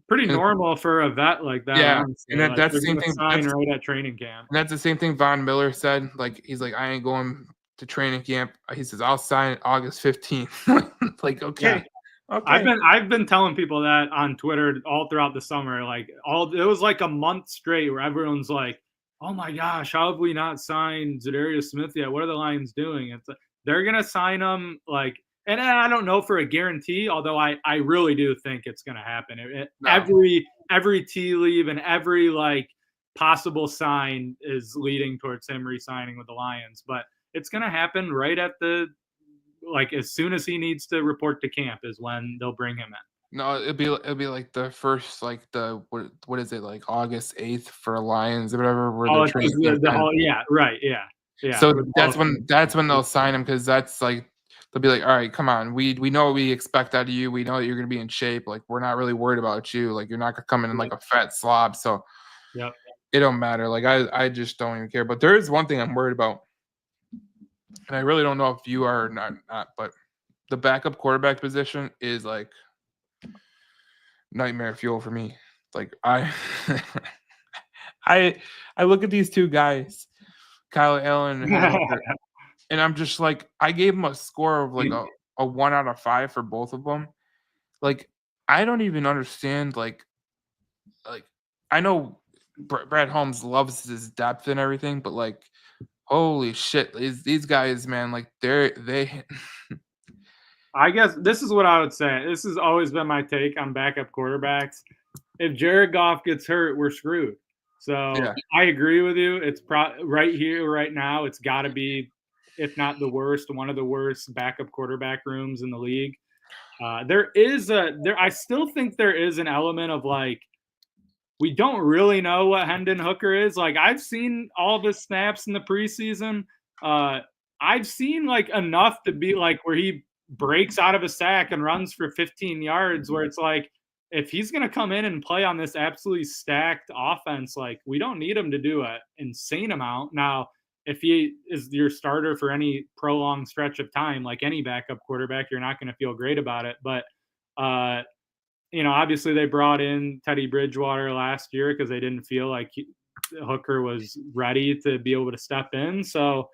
Pretty normal for a vet like that. Yeah, honestly. And that's the same thing. Right at training camp. And that's the same thing Von Miller said. Like he's like, I ain't going to training camp. He says I'll sign August 15th. Like okay. Yeah. Okay. I've been telling people that on Twitter all throughout the summer. Like it was like a month straight where everyone's like, "Oh my gosh, how have we not signed Zadarius Smith yet? What are the Lions doing?" It's they're gonna sign him like, and I don't know for a guarantee, although I really do think it's gonna happen. Every tea leaf and every like possible sign is leading towards him re-signing with the Lions, but it's gonna happen right at the. Like as soon as he needs to report to camp is when they'll bring him in. No, it'll be like the first like the what is it like August 8th for Lions or whatever. Where yeah. So that's when they'll sign him, because that's like they'll be like, all right, come on, we know what we expect out of you. We know that you're gonna be in shape. Like we're not really worried about you. Like you're not gonna come in like a fat slob. So it don't matter. Like I just don't even care. But there is one thing I'm worried about. And I really don't know if you are or not, but the backup quarterback position is like nightmare fuel for me. Like I look at these two guys, Kyle Allen and I'm just like, I gave them a score of like a 1 out of 5 for both of them. Like I don't even understand like I know Brad Holmes loves his depth and everything, but like holy shit, these guys, man, like they I guess this is what I would say. This has always been my take on backup quarterbacks. If Jared Goff gets hurt, we're screwed. So yeah. I agree with you. It's right here, right now. It's got to be, if not the worst, one of the worst backup quarterback rooms in the league. I still think there is an element of like, we don't really know what Hendon Hooker is. Like, I've seen all the snaps in the preseason. I've seen like enough to be like where he breaks out of a sack and runs for 15 yards, where it's like, if he's going to come in and play on this absolutely stacked offense, like, we don't need him to do an insane amount. Now, if he is your starter for any prolonged stretch of time, like any backup quarterback, you're not going to feel great about it. But obviously they brought in Teddy Bridgewater last year because they didn't feel like Hooker was ready to be able to step in. So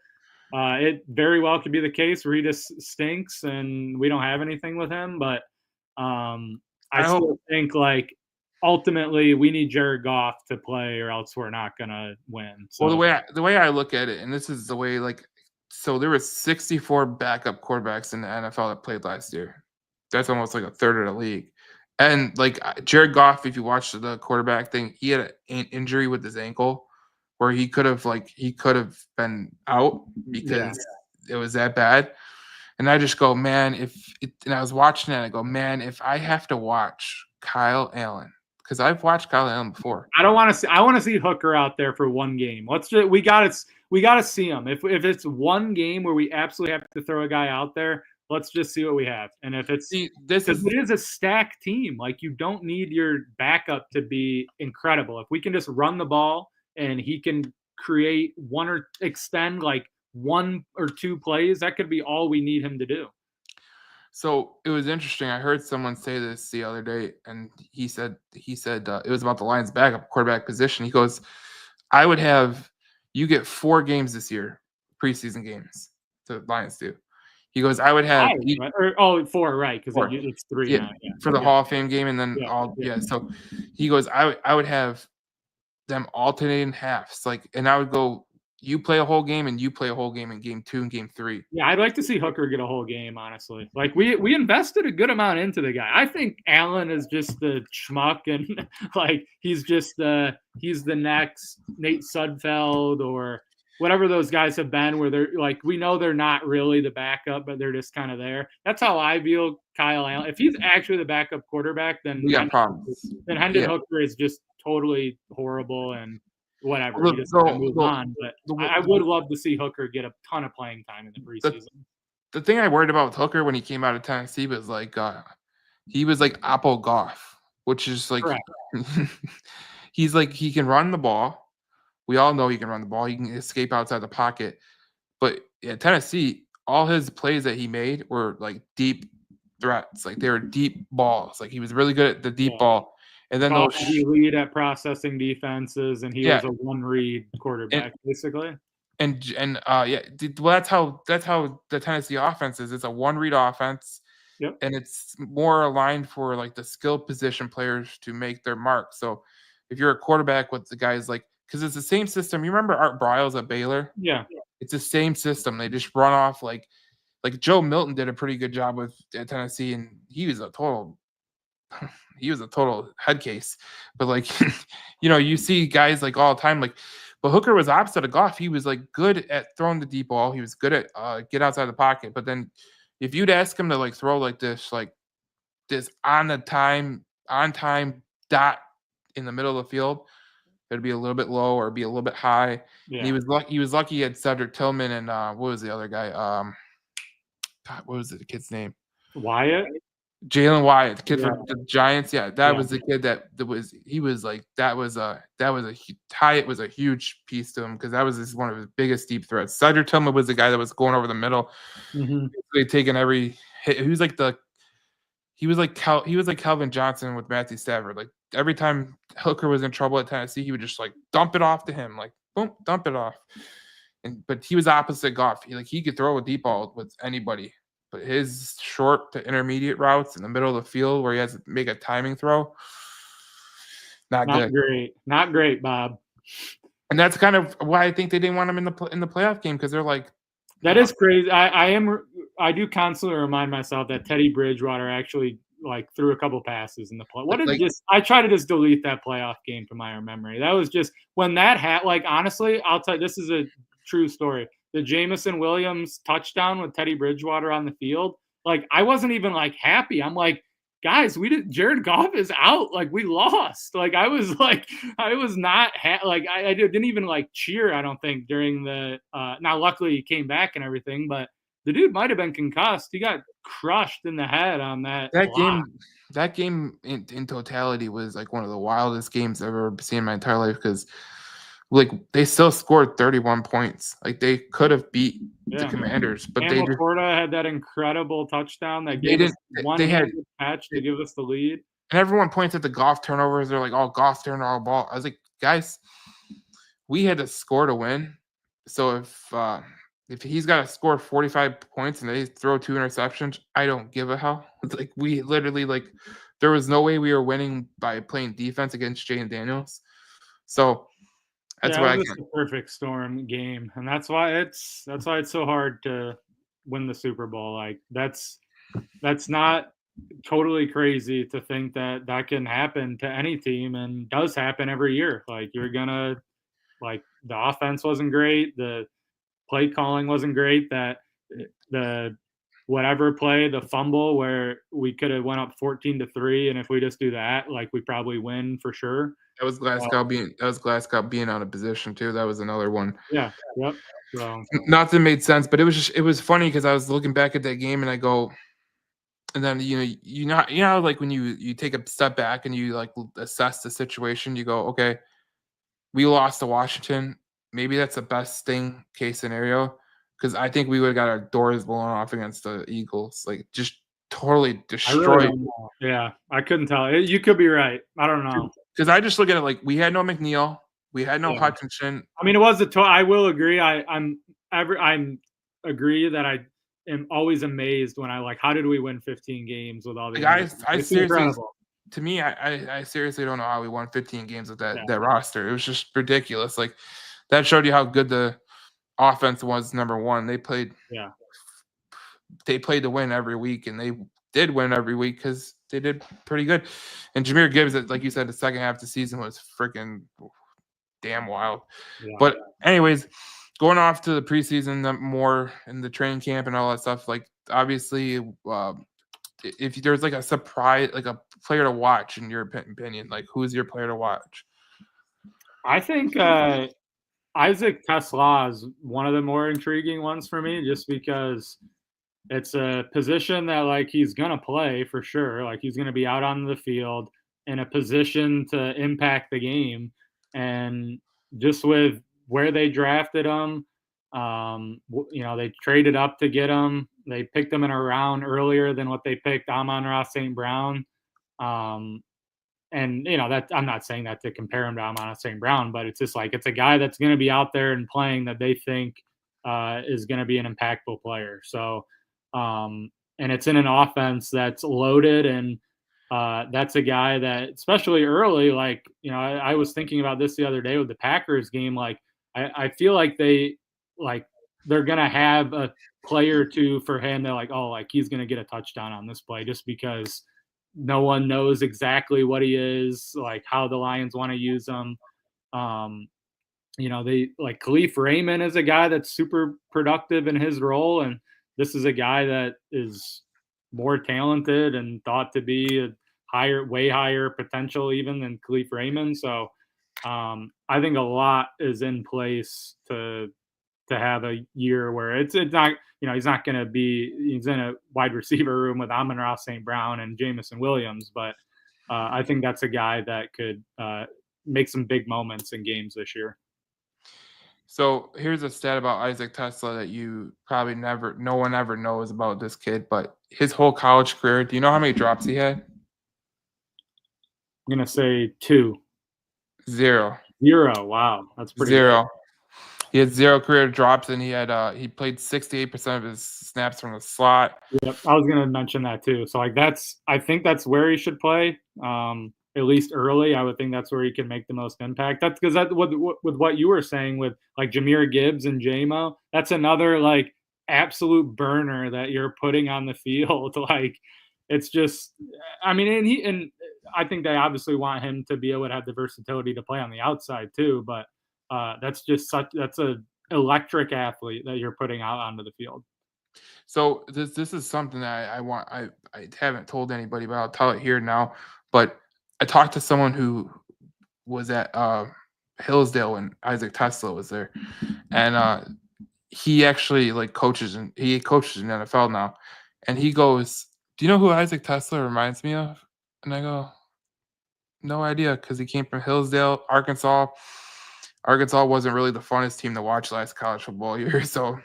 it very well could be the case where he just stinks and we don't have anything with him. But I still think like ultimately we need Jared Goff to play or else we're not going to win. So. Well, the way I look at it, and this is the way so there were 64 backup quarterbacks in the NFL that played last year. That's almost like a third of the league. And like Jared Goff, if you watch the quarterback thing, he had an injury with his ankle where he could have been out because it was that bad. And I just go, man, and I was watching it, I go, man, if I have to watch Kyle Allen, because I've watched Kyle Allen before. I want to see Hooker out there for one game. We got to see him. If it's one game where we absolutely have to throw a guy out there, let's just see what we have. And if it is a stacked team, like you don't need your backup to be incredible. If we can just run the ball and he can create one or extend like one or two plays, that could be all we need him to do. So it was interesting. I heard someone say this the other day, and he said it was about the Lions' backup quarterback position. He goes, "I would have you get 4 games this year, preseason games. The Lions do." He goes, "I would have 4, right? Because it's 3 now. Yeah. For the Hall of Fame game, and then So he goes, I would have them alternating halves, and I would go. You play a whole game, and you play a whole game in game 2 and game 3. Yeah, I'd like to see Hooker get a whole game, honestly. Like, we invested a good amount into the guy. I think Allen is just the schmuck, and, like, he's the next Nate Sudfeld or whatever those guys have been, where they're, like, we know they're not really the backup, but they're just kind of there. That's how I view Kyle Allen. If he's actually the backup quarterback, then Hendon Hooker is just totally horrible and whatever. You just move on. But I would love to see Hooker get a ton of playing time in the preseason. The thing I worried about with Hooker when he came out of Tennessee was he was like Apple Goff, which is like he's like he can run the ball. We all know he can run the ball. He can escape outside the pocket. But at Tennessee, all his plays that he made were like deep threats. Like they were deep balls. Like he was really good at the deep ball. And then he lead at processing defenses, and he was a one-read quarterback, basically. Well, that's how the Tennessee offense is. It's a one-read offense, and it's more aligned for like the skill position players to make their mark. So if you're a quarterback with the guys because it's the same system. You remember Art Briles at Baylor? Yeah, it's the same system. They just run off like Joe Milton did a pretty good job at Tennessee, and he was a total head case. But you see guys like all the time, but Hooker was opposite of Goff. He was like good at throwing the deep ball. He was good at get outside the pocket. But then if you'd ask him to throw this on time dot in the middle of the field, it'd be a little bit low or be a little bit high. Yeah. And he was lucky he had Cedric Tillman and what was the other guy? God, what was the kid's name? Wyatt. Jalen Wyatt, the kid from the Giants. Yeah, that was the kid Hyatt was a huge piece to him because that was one of his biggest deep threats. Cedric Tillman was the guy that was going over the middle, taking every hit. He was like Calvin Johnson with Matthew Stafford. Like every time Hooker was in trouble at Tennessee, he would just dump it off to him, boom, dump it off. But he was opposite Goff. He could throw a deep ball with anybody. but his short to intermediate routes in the middle of the field where he has to make a timing throw, not good. Not great, Bob. And that's kind of why I think they didn't want him in the playoff game, because they're like, that is crazy. I do constantly remind myself that Teddy Bridgewater actually threw a couple passes in the play. I try to just delete that playoff game from my memory. That was just when that honestly, I'll tell you, this is a true story. The Jameson Williams touchdown with Teddy Bridgewater on the field, I wasn't even happy. I'm like, guys, Jared Goff is out. We lost. I was not I didn't even cheer, I don't think, during the now luckily he came back and everything, but the dude might have been concussed. He got crushed in the head on that game. That game in totality was one of the wildest games I've ever seen in my entire life, because they still scored 31 points. They could have beat the Commanders, but Campbell Porta had that incredible touchdown that gave us one-handed catch to give us the lead. And everyone points at the Goff turnovers. They're like, "Oh, Goff turned all ball." I was like, guys, we had to score to win. So if he's got to score 45 points and they throw 2 interceptions, I don't give a hell. We literally there was no way we were winning by playing defense against Jay and Daniels. So that's why it's a perfect storm game, and that's why it's so hard to win the Super Bowl. That's not totally crazy to think that can happen to any team, and does happen every year. You're gonna the offense wasn't great, the play calling wasn't great, that the whatever play, the fumble where we could have went up 14-3, and if we just do that, we probably win for sure. That was Glasgow being out of position too. That was another one. Yeah. Yep. So nothing made sense, but it was funny because I was looking back at that game and I go, and then when you take a step back and you assess the situation, you go, okay, we lost to Washington. Maybe that's the best case scenario, because I think we would have got our doors blown off against the Eagles, just totally destroyed. I couldn't tell. You could be right. I don't know. Because I just look at it we had no McNeil, we had no Hutchinson. I mean, it was I will agree. I agree that I am always amazed when how did we win 15 games with all these guys? I seriously, to me, I seriously don't know how we won 15 games with that roster. It was just ridiculous. That showed you how good the offense was. Number one, they played to win every week, and they did win every week because they did pretty good. And Jahmyr Gibbs, like you said, the second half of the season was freaking damn wild. Yeah. But anyways, going off to the preseason more in the training camp and all that stuff, obviously, if there's a surprise, a player to watch in your opinion, who's your player to watch? I think Isaac Tesla is one of the more intriguing ones for me, just because it's a position that he's gonna play for sure. He's gonna be out on the field in a position to impact the game, and just with where they drafted him, they traded up to get him. They picked him in a round earlier than what they picked Amon-Ra St. Brown. And that I'm not saying that to compare him to Amon-Ra St. Brown, but it's just it's a guy that's going to be out there and playing that they think is going to be an impactful player. So, and it's in an offense that's loaded, and that's a guy that, especially early, I was thinking about this the other day with the Packers game. I feel like they're going to have a play or two for him. They're he's going to get a touchdown on this play, just because no one knows exactly what he is, how the Lions want to use him. They Khalif Raymond is a guy that's super productive in his role, and this is a guy that is more talented and thought to be a way higher potential even than Khalif Raymond. So I think a lot is in place to have a year where it's not, he's not going to be, he's in a wide receiver room with Amon-Ra St. Brown and Jameson Williams, but I think that's a guy that could make some big moments in games this year. So here's a stat about Isaac Tesla that you probably no one ever knows about this kid, but his whole college career, do you know how many drops he had? I'm going to say 2. 0. Wow. That's pretty 0. He had 0 career drops, and he played 68% of his snaps from the slot. Yep, I was gonna mention that too. So like I think that's where he should play. At least early, I would think that's where he can make the most impact. That's because that with what you were saying with like Jahmyr Gibbs and JMO, that's another like absolute burner that you're putting on the field. Like it's just, I mean, and I think they obviously want him to be able to have the versatility to play on the outside too. But that's a electric athlete that you're putting out onto the field. So this is something that I haven't told anybody, but I'll tell it here now. But I talked to someone who was at Hillsdale when Isaac Tesla was there, and he actually like coaches in NFL now, and he goes, "Do you know who Isaac Tesla reminds me of?" And I go, "No idea," because he came from Hillsdale, Arkansas. Arkansas wasn't really the funnest team to watch last college football year, so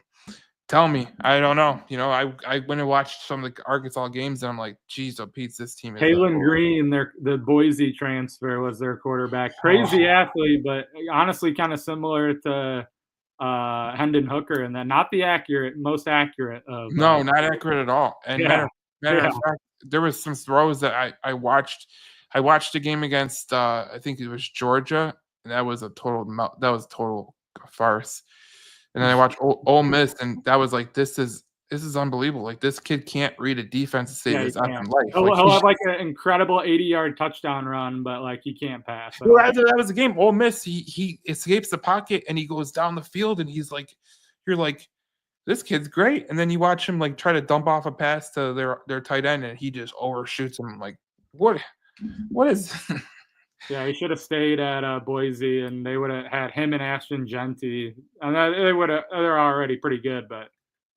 tell me. I don't know. I went and watched some of the Arkansas games, and I'm like, geez, oh, Pete, this team is Kalen Green, the Boise transfer, was their quarterback. Crazy athlete, but honestly kind of similar to Hendon Hooker, and then not the most accurate of no, not accurate at all. And matter of fact, there was some throws that I watched. I watched a game against I think it was Georgia, and that was a total farce. And then I watched Ole Miss, and that was like, this is unbelievable. Like, this kid can't read a defense to save his effing life. He'll have like an incredible 80-yard touchdown run, but like he can't pass. Well, that was the game. Ole Miss, he escapes the pocket and he goes down the field, and he's like, you're like, this kid's great. And then you watch him like try to dump off a pass to their tight end, and he just overshoots him. Like, what is? Yeah, he should have stayed at Boise, and they would have had him and Ashton Genty, and they're already pretty good. But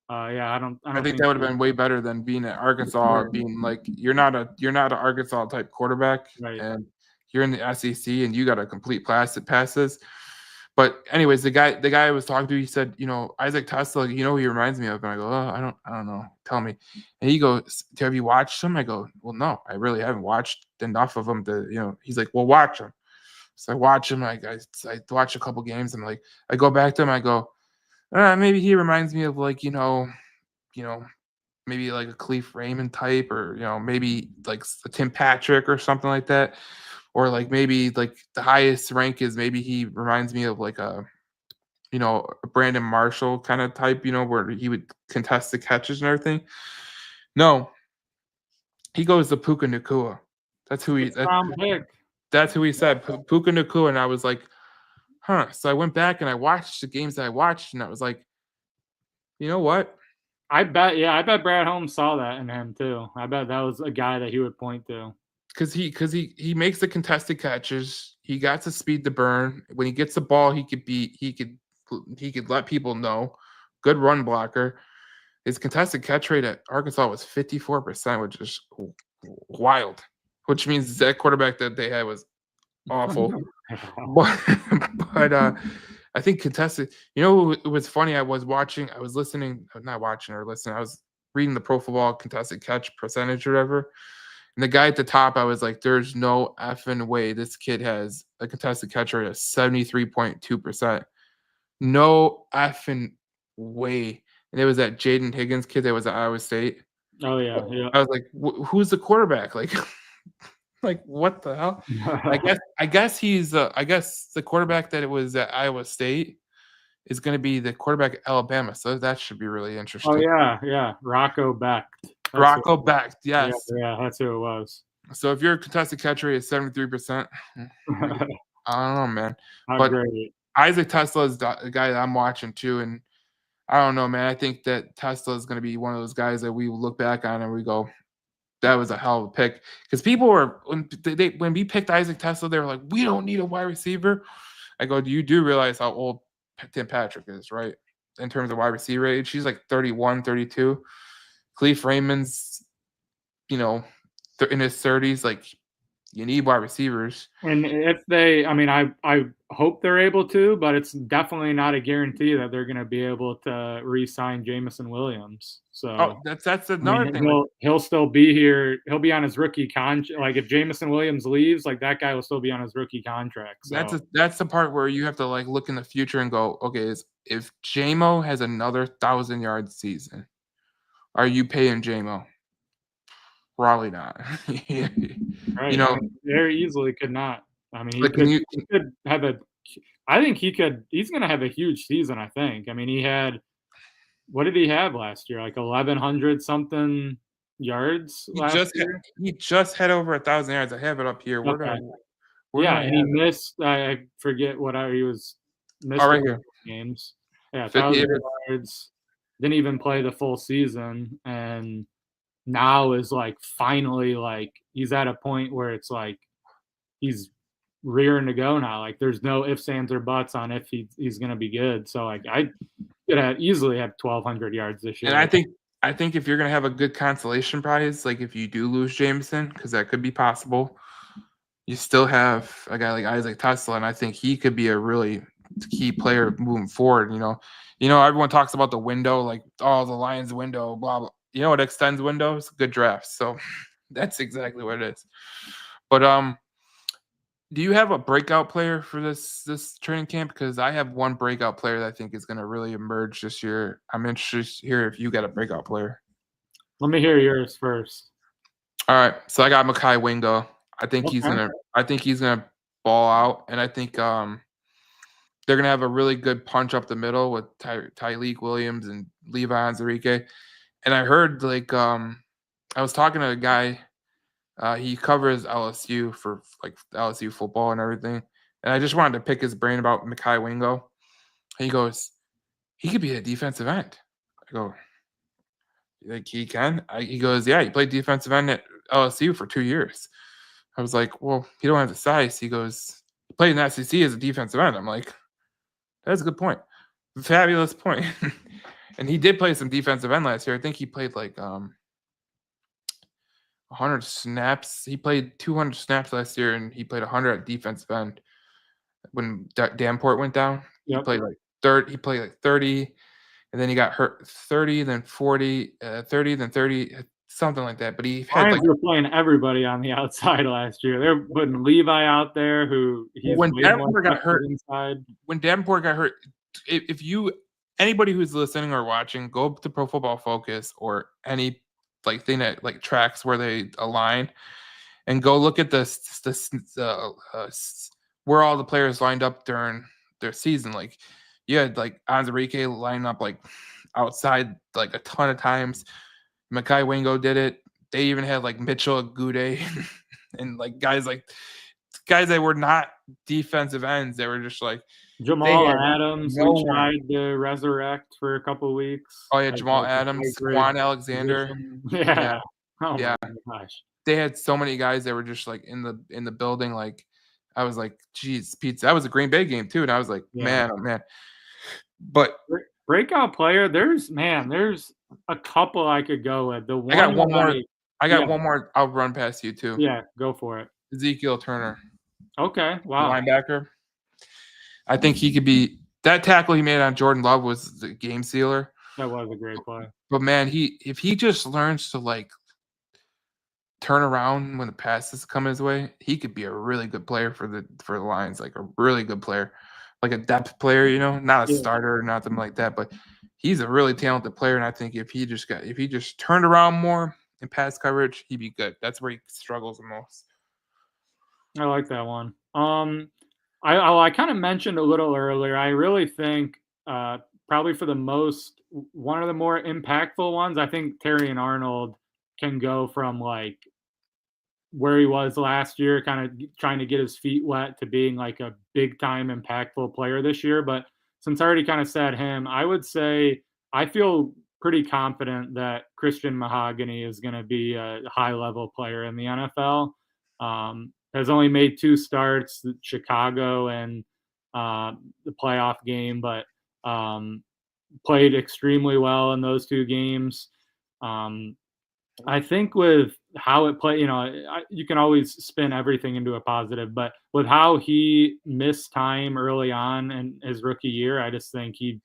yeah, I think that would have been way better than being at Arkansas. Being like, you're not an Arkansas type quarterback, right, and you're in the SEC, and you got to complete passes. But anyways, the guy I was talking to, he said, Isaac Tesla, who he reminds me of? And I go, oh, I don't know. Tell me. And he goes, have you watched him? I go, well, no, I really haven't watched enough of him to, he's like, well, watch him. So I watch him. I watch a couple games, and like, I go back to him. I go, maybe he reminds me of like, maybe like a Khalif Raymond type, or maybe like a Tim Patrick or something like that. Or like maybe like the highest rank is maybe he reminds me of like a Brandon Marshall kind of type, where he would contest the catches and everything. No, he goes to Puka Nacua. That's who that's who he said, Puka Nacua. And I was like, huh. So I went back and I watched the games that I watched, and I was like, you know what? I bet Brad Holmes saw that in him too. I bet that was a guy that he would point to. Because he makes the contested catches. He got to speed the burn. When he gets the ball, he could let people know. Good run blocker. His contested catch rate at Arkansas was 54%, which is wild. Which means that quarterback that they had was awful. but I think contested. It was funny. I was reading the Pro Football contested catch percentage or whatever. And the guy at the top, I was like, there's no effing way this kid has a contested catch rate of 73.2%. No effing way. And it was that Jaden Higgins kid that was at Iowa State. Oh, yeah. I was like, who's the quarterback? Like, like what the hell? I guess the quarterback that it was at Iowa State is going to be the quarterback at Alabama. So that should be really interesting. Oh, yeah. Rocco Becht. Rocco Becht, yes. Yeah, that's who it was. So if your contested catch rate is 73%, I don't know, man. But great. Isaac Tesla is the guy that I'm watching too, and I don't know, man. I think that Tesla is going to be one of those guys that we look back on and we go, that was a hell of a pick. Because people were when we picked Isaac Tesla, they were like, we don't need a wide receiver. I go, you do realize how old Tim Patrick is, right? In terms of wide receiver age, she's like 31, 32. Khalif Raymond's, in his 30s. Like, you need wide receivers. And if they, I hope they're able to, but it's definitely not a guarantee that they're going to be able to re-sign Jameson Williams. So that's another thing. He'll still be here. He'll be on his rookie contract. Like if Jameson Williams leaves, like that guy will still be on his rookie contract. So. That's the part where you have to like look in the future and go, okay, if JMO has another 1,000-yard season, are you paying JMO? Probably not. Right. Very easily could not. I mean, he could have a. I think he could. He's going to have a huge season. I think. I mean, he had. What did he have last year? Like 1,100 something yards last year. He just had over 1,000 yards. I have it up here. Okay. And he missed. I forget what he was. Missed right here. Games. Yeah, 1,000 yards. Didn't even play the full season, and now is like finally like he's at a point where it's like he's rearing to go now. Like there's no ifs, ands, or buts on if he's going to be good. So like I could easily have 1,200 yards this year. And I think if you're going to have a good consolation prize, like if you do lose Jameson, because that could be possible, you still have a guy like Isaac Tesla, and I think he could be a really key player moving forward. You know, everyone talks about the window, like the Lions window, blah blah. You know what extends windows? Good drafts. So that's exactly what it is. But do you have a breakout player for this training camp? Because I have one breakout player that I think is going to really emerge this year. I'm interested to hear if you got a breakout player. Let me hear yours first. All right, so I got Mekhi Wingo. I think he's gonna ball out, and I think they're gonna have a really good punch up the middle with Tyleik Williams and Levi Onwuzurike. And I heard I was talking to a guy. He covers LSU for like LSU football and everything, and I just wanted to pick his brain about Mekhi Wingo. He goes, he could be a defensive end. I go, like he can? He goes, yeah, he played defensive end at LSU for 2 years. I was like, well, he don't have the size. He goes, he played in the SEC as a defensive end. I'm like, that's a good point. Fabulous point. And he did play some defensive end last year. I think he played like 100 snaps. He played 200 snaps last year, and he played 100 at defensive end. When Damport went down, he played like 30. He played like 30, and then he got hurt 30, then 40, 30, then 30, something like that. But he had were playing everybody on the outside last year. They're putting Levi out there, who when Davenport got hurt inside. When Davenport got hurt, if you anybody who's listening or watching, go up to Pro Football Focus or any like thing that like tracks where they align, and go look at where all the players lined up during their season. Like you had like Onwuzurike line up like outside like a ton of times. Mekhi Wingo did it. They even had like Mitchell Agude and like guys that were not defensive ends. They were just like Jamal Adams. We tried to resurrect for a couple of weeks. Oh yeah, Jamal Adams, Quan Alexander. Yeah. Oh yeah. My gosh. They had so many guys that were just like in the building. Like I was like, geez, Pete, that was a Green Bay game too, and I was like, man, oh man. But breakout player, there's a couple I could go with. I got one more. I got one more. I'll run past you too. Yeah, go for it. Ezekiel Turner. Okay, wow. Linebacker. I think he could be that tackle he made on Jordan Love was the game sealer. That was a great play. But man, if he just learns to like turn around when the passes come his way, he could be a really good player for the Lions, like a really good player, like a depth player, you know, not a starter or nothing like that, but he's a really talented player. And I think if he just turned around more in pass coverage, he'd be good. That's where he struggles the most. I like that one. I kind of mentioned a little earlier. I really think probably for one of the more impactful ones, I think Terrion Arnold can go from like where he was last year, kind of trying to get his feet wet, to being like a big time impactful player this year. But since I already kind of said him, I would say I feel pretty confident that Christian Mahogany is going to be a high level player in the NFL. Has only made 2 starts, Chicago and the playoff game, but played extremely well in those 2 games. I think with how it play, you can always spin everything into a positive, but with how he missed time early on in his rookie year, I just think he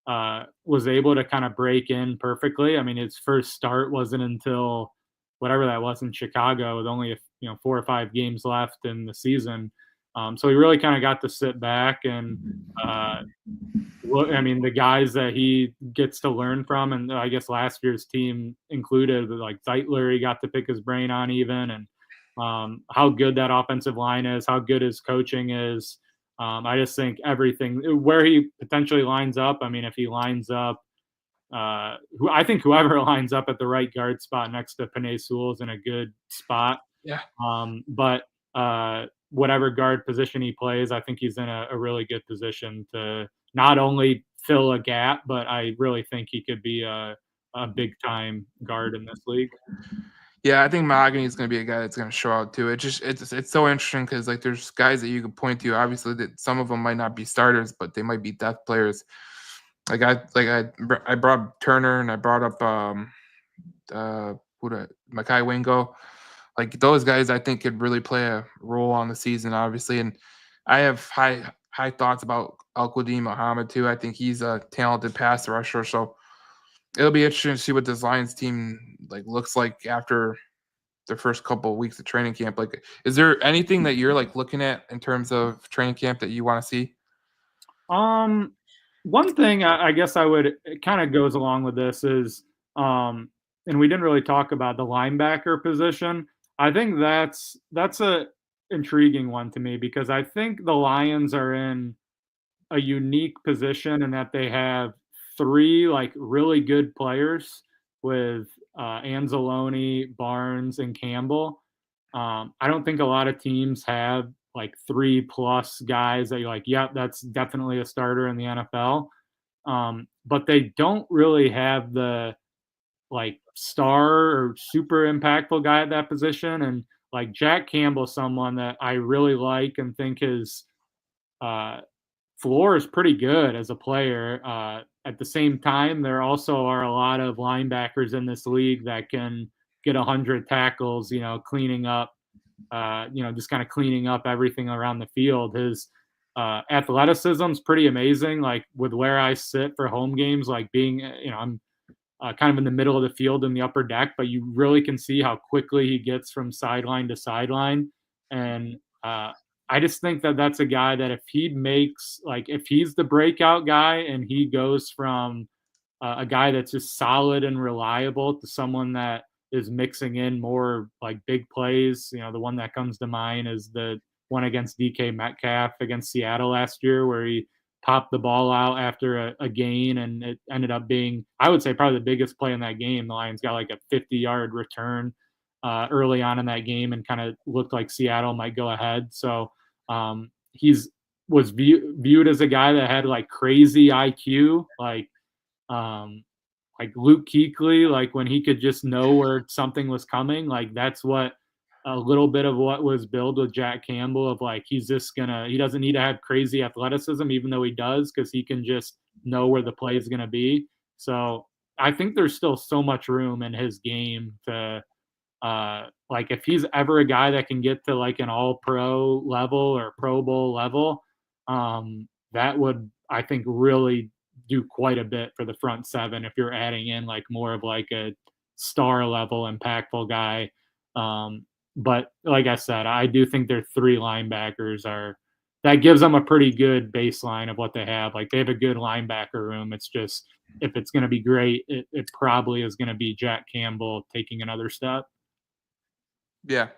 was able to kind of break in perfectly. I mean, his first start wasn't until whatever that was in Chicago, with only 4 or 5 games left in the season. So he really kind of got to sit back and I mean, the guys that he gets to learn from, and I guess last year's team included, like Zeitler, he got to pick his brain on even, and how good that offensive line is, how good his coaching is. I just think everything where he potentially lines up. I mean, if he lines up, I think whoever lines up at the right guard spot next to Penei Sewell is in a good spot. Yeah. But whatever guard position he plays, I think he's in a really good position to not only fill a gap, but I really think he could be a big time guard in this league. Yeah, I think Mahogany is going to be a guy that's going to show out too. It's so interesting because like there's guys that you can point to. Obviously, that some of them might not be starters, but they might be depth players. I brought up Turner and I brought up Mekhi Wingo. Like those guys, I think could really play a role on the season, obviously. And I have high thoughts about Al-Quadin Muhammad too. I think he's a talented pass rusher, so it'll be interesting to see what this Lions team like looks like after the first couple of weeks of training camp. Like, is there anything that you're like looking at in terms of training camp that you want to see? One thing I guess it kind of goes along with this is, and we didn't really talk about the linebacker position. I think that's a intriguing one to me because I think the Lions are in a unique position in that they have 3 like really good players with Anzalone, Barnes, and Campbell. I don't think a lot of teams have like 3+ guys that you're like, yep, that's definitely a starter in the NFL. But they don't really have the like star or super impactful guy at that position. And like Jack Campbell, someone that I really like and think his floor is pretty good as a player. At the same time, there also are a lot of linebackers in this league that can get 100 tackles, cleaning up, just kind of cleaning up everything around the field. His athleticism is pretty amazing. Like with where I sit for home games, like being, I'm kind of in the middle of the field in the upper deck, but you really can see how quickly he gets from sideline to sideline. And I just think that that's a guy that if he's the breakout guy and he goes from a guy that's just solid and reliable to someone that is mixing in more like big plays. The one that comes to mind is the one against DK Metcalf against Seattle last year where he popped the ball out after a gain, and it ended up being, I would say, probably the biggest play in that game. The Lions got like a 50-yard return early on in that game and kind of looked like Seattle might go ahead. So was viewed as a guy that had like crazy IQ, like Luke Kuechly, like when he could just know where something was coming. Like that's what a little bit of what was billed with Jack Campbell of like he doesn't need to have crazy athleticism, even though he does, because he can just know where the play is gonna be. So I think there's still so much room in his game to like if he's ever a guy that can get to like an all-pro level or Pro Bowl level, that would, I think, really do quite a bit for the front seven if you're adding in like more of like a star level impactful guy. But like I said, I do think their 3 linebackers that gives them a pretty good baseline of what they have. Like they have a good linebacker room. It's just, if it's going to be great, it probably is going to be Jack Campbell taking another step. Yeah.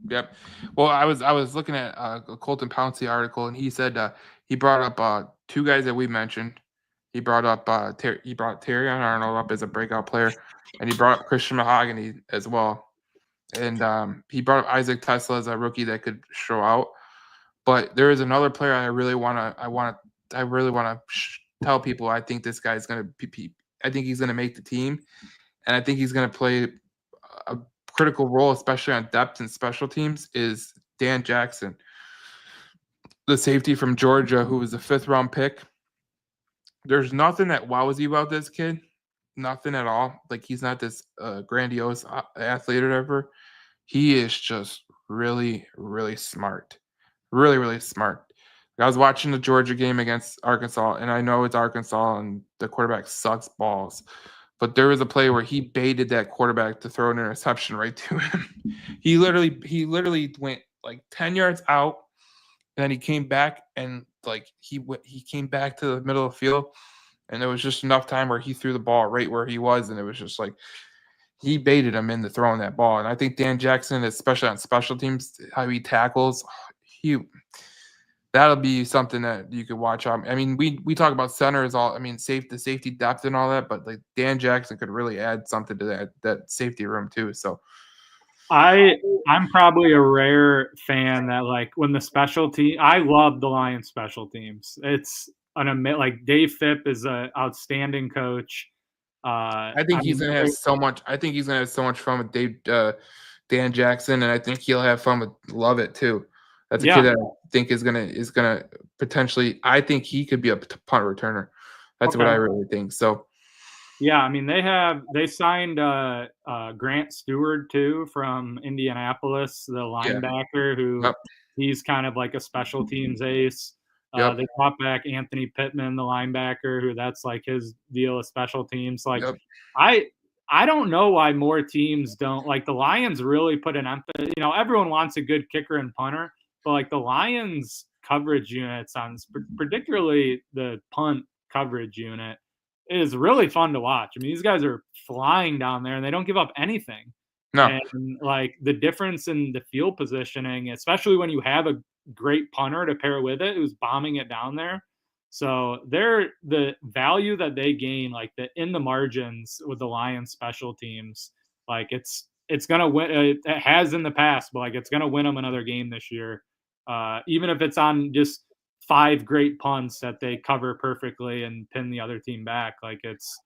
Yep. Well, I was looking at a Colton Pouncey article, and he said he brought up 2 guys that we mentioned. He brought up Terrion Arnold up as a breakout player, and he brought up Christian Mahogany as well. And he brought up Isaac Tesla as a rookie that could show out. But there is another player I really want to tell people. I think this guy's going to be. I think he's going to make the team, and I think he's going to play a critical role, especially on depth and special teams, is Dan Jackson, the safety from Georgia, who was a 5th-round pick. There's nothing that wows you about this kid. nothing at all. Like he's not this grandiose athlete or whatever. He is just really, really smart. Really, really smart. I was watching the Georgia game against Arkansas, and I know it's Arkansas and the quarterback sucks balls. But there was a play where he baited that quarterback to throw an interception right to him. He literally went like 10 yards out, and then he came back and like he came back to the middle of the field, and there was just enough time where he threw the ball right where he was, and it was just like he baited him into throwing that ball. And I think Dan Jackson, especially on special teams, how he tackles, that'll be something that you could watch. I mean, we talk about centers all. I mean, the safety depth and all that, but like Dan Jackson could really add something to that safety room too. So I'm probably a rare fan that like when the special team. I love the Lions special teams. It's like Dave Phipp is an outstanding coach. I think he's gonna have so much. I think he's gonna have so much fun with Dan Jackson, and I think he'll have fun with Lovett too. That's a kid that I think is gonna potentially. I think he could be a punt returner. That's what I really think. So, yeah, I mean they signed Grant Stewart too from Indianapolis, the linebacker who he's kind of like a special teams ace. They brought back Anthony Pittman, the linebacker, who that's like his deal of special teams. Like I don't know why more teams don't like the Lions really put an emphasis. You know, everyone wants a good kicker and punter, but like the Lions coverage units on particularly the punt coverage unit is really fun to watch. I mean, these guys are flying down there and they don't give up anything. No. And like the difference in the field positioning, especially when you have a great punter to pair with it who's bombing it down there. So the value that they gain, like in the margins with the Lions special teams, like it's gonna win. It has in the past, but like it's gonna win them another game this year, even if it's on just 5 great punts that they cover perfectly and pin the other team back. Like it's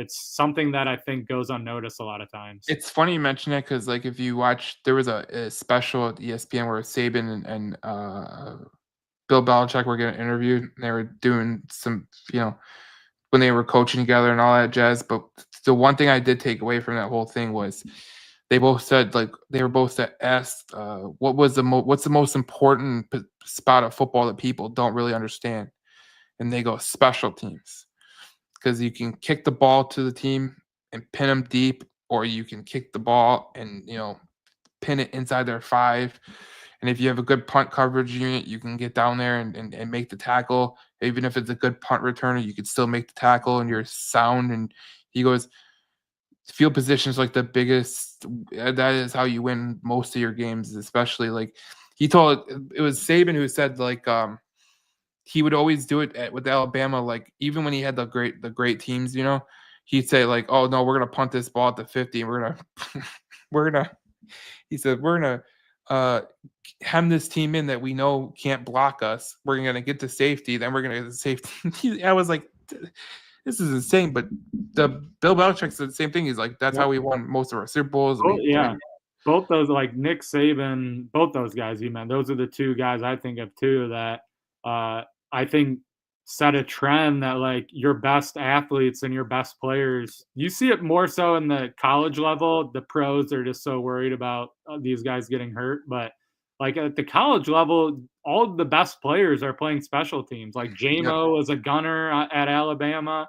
something that I think goes unnoticed a lot of times. It's funny you mention it because like if you watch, there was a special at ESPN where Saban and Bill Belichick were getting interviewed. And they were doing some, when they were coaching together and all that jazz. But the one thing I did take away from that whole thing was they both said asked what's the most important spot of football that people don't really understand, and they go special teams, because you can kick the ball to the team and pin them deep, or you can kick the ball and pin it inside their 5. And if you have a good punt coverage unit, you can get down there and make the tackle. Even if it's a good punt returner, you can still make the tackle and you're sound. And he goes, field position is like the biggest. That is how you win most of your games, especially like he told it was Saban who said like he would always do it with Alabama. Like even when he had the great teams, he'd say like, "Oh no, we're gonna punt this ball at the 50, and we're gonna." He said, "We're gonna hem this team in that we know can't block us. We're gonna get the safety, then we're gonna get the safety." I was like, "This is insane." But the Bill Belichick said the same thing. He's like, "That's how we won most of our Super Bowls." Both those, like Nick Saban, both those guys you meant, those are the 2 guys I think of too that I think set a trend that like your best athletes and your best players, you see it more so in the college level. The pros are just so worried about these guys getting hurt, but like at the college level, all of the best players are playing special teams. Like J-Mo is a gunner at Alabama.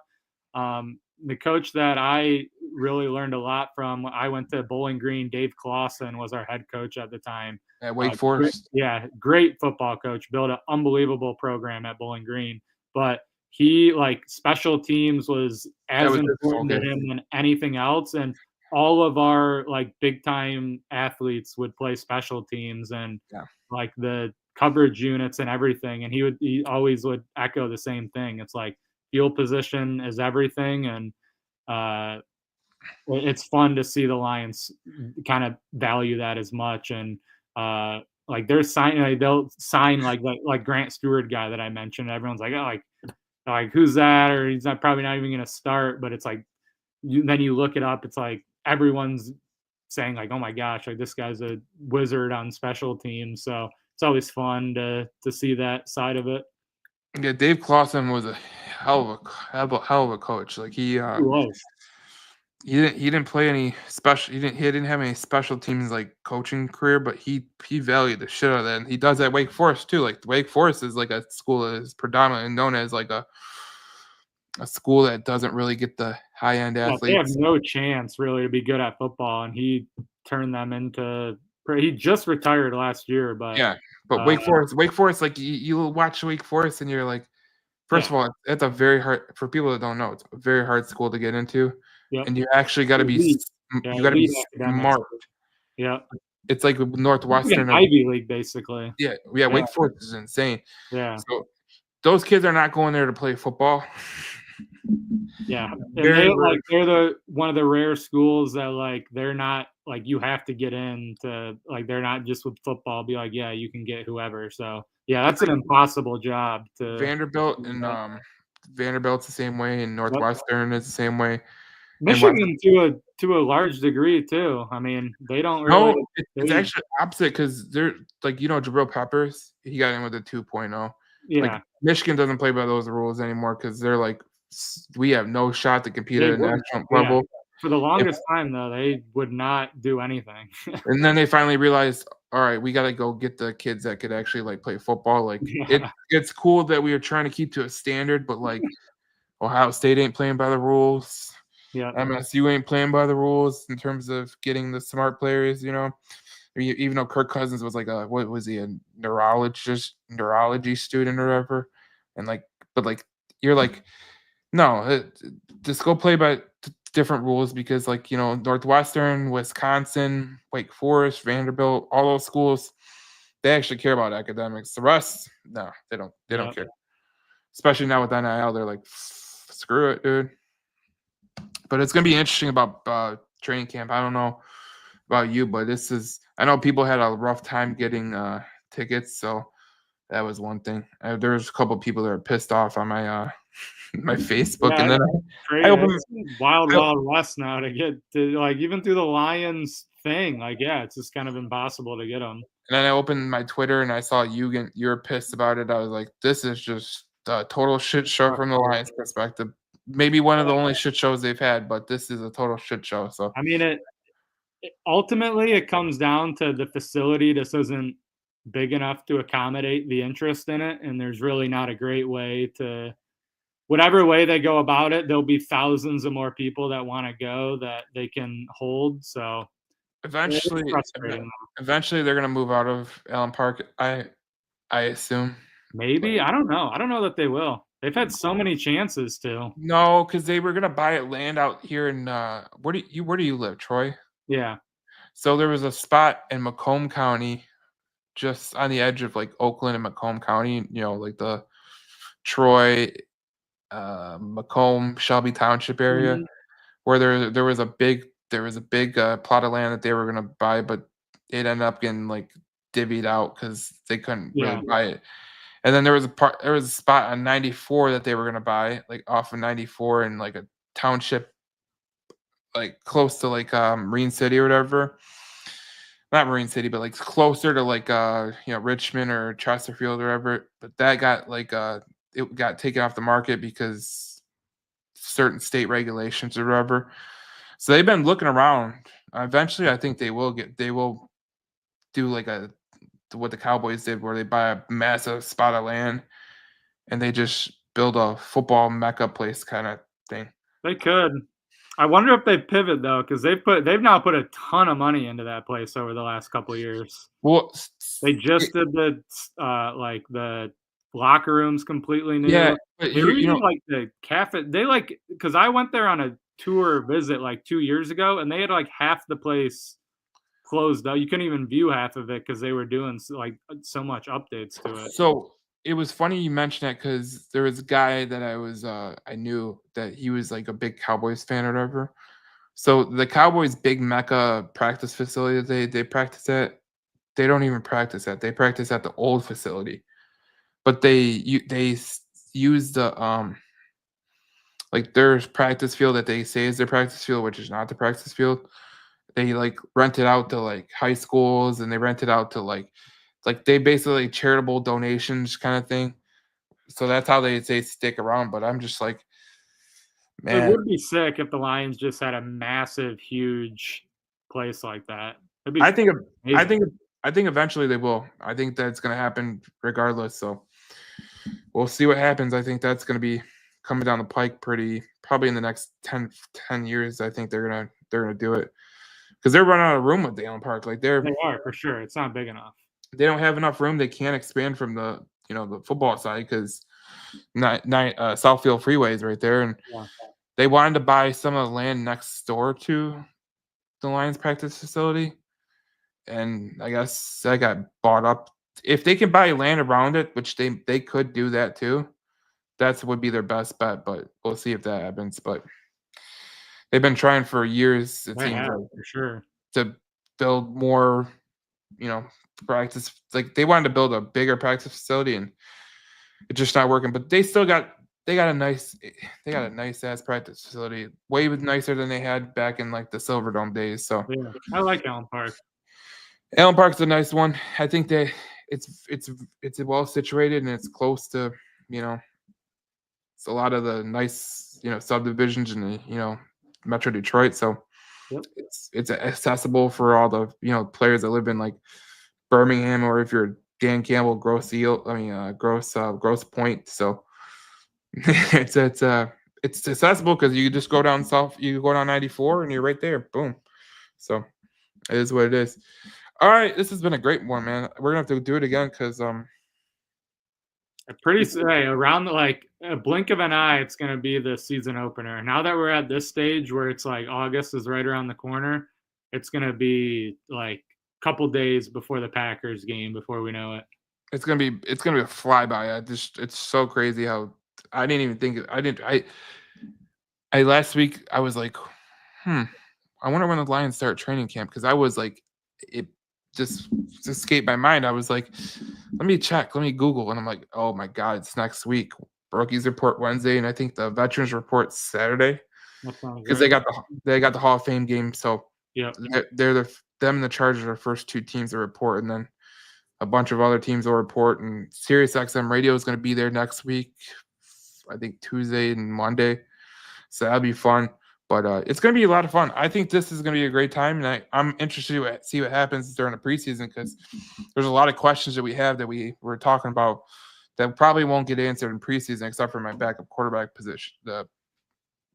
The coach that I really learned a lot from, I went to Bowling Green. Dave Clawson was our head coach at the time. At Wake Forest. Great football coach. Built an unbelievable program at Bowling Green. But he, like, special teams was as important to him than anything else. And all of our, like, big-time athletes would play special teams and, like, the coverage units and everything. And he always would echo the same thing. It's like field position is everything. And it's fun to see the Lions kind of value that as much. And like they'll sign like Grant Stewart guy that I mentioned. Everyone's like, oh, like who's that? Or he's probably not even going to start. But it's like then you look it up. It's like everyone's saying like, oh my gosh, like this guy's a wizard on special teams. So it's always fun to see that side of it. Yeah, Dave Clawson was a hell of a coach. Like he was. He didn't play any special. He didn't have any special teams like coaching career, but he valued the shit out of that. And he does at Wake Forest too. Like Wake Forest is like a school that is predominantly known as like a school that doesn't really get the high end Yeah, they have athletes. no chance really to be good at football, and he turned them into. He just retired last year, but Yeah, but Wake Forest, like you watch Wake Forest and you're like, first yeah, of all, it's a very hard for people that don't know. It's a very hard school to get into, yep, and you actually got to be elite, yeah, you got to be elite academics. smart. Yeah, It's like with it's like an Northwestern. Ivy League basically. Yeah, Yeah, Wake Forest is insane. yeah. So those kids are not going there to play football. Yeah, and Very rare. they're the one of the rare schools that like they're not like you have to get in to like they're not just with football be like yeah you can get whoever. So yeah, that's an impossible job to. Vanderbilt and Vanderbilt's the same way, and Yep. Northwestern is the same way. And West, Michigan to a large degree too. I mean, they don't really. no, it's actually opposite because they're like Jabril Peppers. He got in with a 2.0. Like Yeah, Michigan doesn't play by those rules anymore because they're like we have no shot to compete they at a would. national Yeah, level. for the longest time though, they would not do anything. And then they finally realized, all right, we got to go get the kids that could actually like play football. Like Yeah, it's cool that we are trying to keep to a standard, but like Ohio State ain't playing by the rules. yeah, MSU ain't playing by the rules in terms of getting the smart players. Even though Kirk Cousins was like what was he, a neurology student or whatever, and like, but like you're like, no, just go play by different rules because like Northwestern, Wisconsin, Wake Forest, Vanderbilt, all those schools, they actually care about academics. The rest, no, they don't. They don't care. Especially now with NIL, they're like, screw it, dude. But it's gonna be interesting about training camp. I don't know about you, but I know people had a rough time getting tickets, so that was one thing. There was a couple of people that are pissed off on my my Facebook, and then I opened wild west now to get to like even through the Lions thing. Like, yeah, it's just kind of impossible to get them. And then I opened my Twitter and I saw you're pissed about it. I was like, this is just a total shit show from the Lions perspective. Maybe one of the only shit shows they've had, but this is a total shit show. So I mean, ultimately it comes down to the facility. This isn't big enough to accommodate the interest in it, and there's really not a great way to. Whatever way they go about it, there'll be thousands of more people that want to go that they can hold. So eventually they're gonna move out of Allen Park. I assume. Maybe I don't know. I don't know that they will. They've had so many chances to. No, because they were gonna buy land out here in where do you live, Troy? Yeah. So there was a spot in Macomb County, just on the edge of like Oakland and Macomb County. Like the Troy, Macomb, Shelby Township area, where there was a big plot of land that they were gonna buy, but it ended up getting like divvied out because they couldn't really buy it. And then there was a spot on 94 that they were gonna buy, like off of 94 in like a township, like close to like Marine City or whatever. Not Marine City, but like closer to like Richmond or Chesterfield or whatever. But that got like it got taken off the market because certain state regulations or whatever. So they've been looking around. Eventually, I think they will do like what the Cowboys did, where they buy a massive spot of land and they just build a football mecca place kind of thing. They could. I wonder if they pivot though, because they've now put a ton of money into that place over the last couple of years. Well, they just did the like the locker rooms completely new. Yeah, but like the cafe. They like because I went there on a tour visit like 2 years ago, and they had like half the place closed out. You couldn't even view half of it because they were doing like so much updates to it. So it was funny you mentioned that because there was a guy that I knew that he was like a big Cowboys fan or whatever. So the Cowboys' big Mecca practice facility that they practice at, they don't even practice at. They practice at the old facility, but they use the like their practice field that they say is their practice field, which is not the practice field. They like rent it out to like high schools, and they rent it out to like they basically charitable donations kind of thing. So that's how they stick around. But I'm just like, Man. It would be sick if the Lions just had a massive, huge place like that. I think eventually they will. I think that's going to happen regardless. So we'll see what happens. I think that's going to be coming down the pike probably in the next 10 years. I think they're gonna do it because they're running out of room with the Allen Park. Like they are for sure. It's not big enough. They don't have enough room. They can't expand from the the football side because Southfield Freeway is right there, and they wanted to buy some of the land next door to the Lions practice facility, and I guess that got bought up. If they can buy land around it, which they could do that too, that would be their best bet. But we'll see if that happens. But they've been trying for years. It seems like, for sure, to build more, practice. Like they wanted to build a bigger practice facility, and it's just not working. But they got a nice ass practice facility, way nicer than they had back in like the Silverdome days. So yeah, I like Allen Park. Allen Park's a nice one. I think it's well situated and it's close to it's a lot of the nice subdivisions in the Metro Detroit. So it's accessible for all the players that live in like Birmingham, or if you're Dan Campbell, Grosse Point. So it's accessible because you just go down south, you go down 94 and you're right there. Boom. So it is what it is. All right, this has been a great one, man. We're gonna have to do it again because around like a blink of an eye, it's gonna be the season opener. Now that we're at this stage where it's like August is right around the corner, it's gonna be like a couple days before the Packers game before we know it. It's gonna be a flyby. It's so crazy how I didn't even think I last week I was like, I wonder when the Lions start training camp, because I was like, it just escaped my mind. I was like, let me check, let me Google, and I'm like, oh my god, it's next week. Rookies report Wednesday, and I think the veterans report Saturday, because they got the Hall of Fame game. So yeah, they're them and the Chargers are the first two teams to report, and then a bunch of other teams will report. And Sirius XM Radio is going to be there next week, I think Tuesday and Monday. So that'll be fun. But it's going to be a lot of fun. I think this is going to be a great time, and I'm interested to see what happens during the preseason, because there's a lot of questions that we have that we were talking about that probably won't get answered in preseason, except for my backup quarterback position, the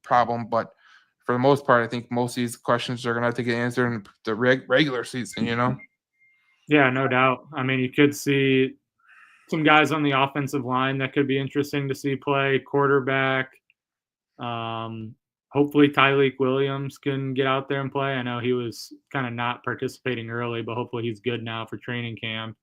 problem. But for the most part, I think most of these questions are going to have to get answered in the regular season, Yeah, no doubt. I mean, you could see some guys on the offensive line that could be interesting to see play. Quarterback. Hopefully Tyleik Williams can get out there and play. I know he was kind of not participating early, but hopefully he's good now for training camp.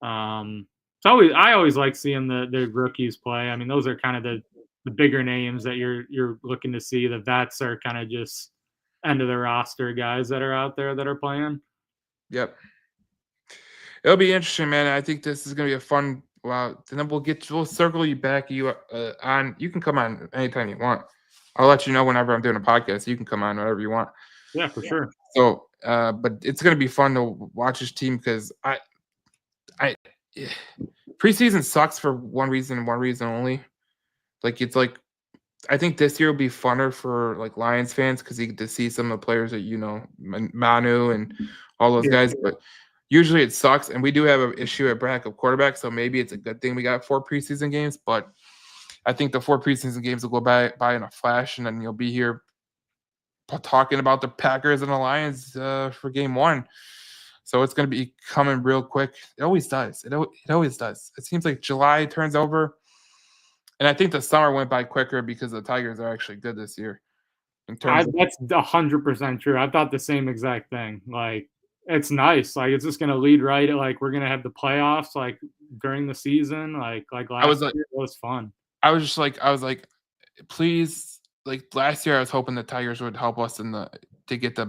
I always like seeing the rookies play. I mean, those are kind of the bigger names that you're looking to see. The vets are kind of just end of the roster guys that are out there that are playing. Yep. It'll be interesting, man. I think this is gonna be a fun. Wow. And then we'll circle you back. You can come on anytime you want. I'll let you know whenever I'm doing a podcast. You can come on whenever you want. Yeah, for sure. So, but it's gonna be fun to watch this team, because preseason sucks for one reason and one reason only. Like it's like, I think this year will be funner for like Lions fans because you get to see some of the players that Manu and all those guys. But usually it sucks, and we do have an issue at backup quarterback, so maybe it's a good thing we got 4 preseason games. But I think the 4 preseason games will go by in a flash, and then you'll be here talking about the Packers and the Lions for game 1. So it's going to be coming real quick. It always does. It always does. It seems like July turns over, and I think the summer went by quicker because the Tigers are actually good this year. That's 100% true. I thought the same exact thing. Like, it's nice. Like, it's just going to lead right at, like, we're going to have the playoffs, like, during the season. Like last year, it was fun. I was like, please, like, last year I was hoping the Tigers would help us to get the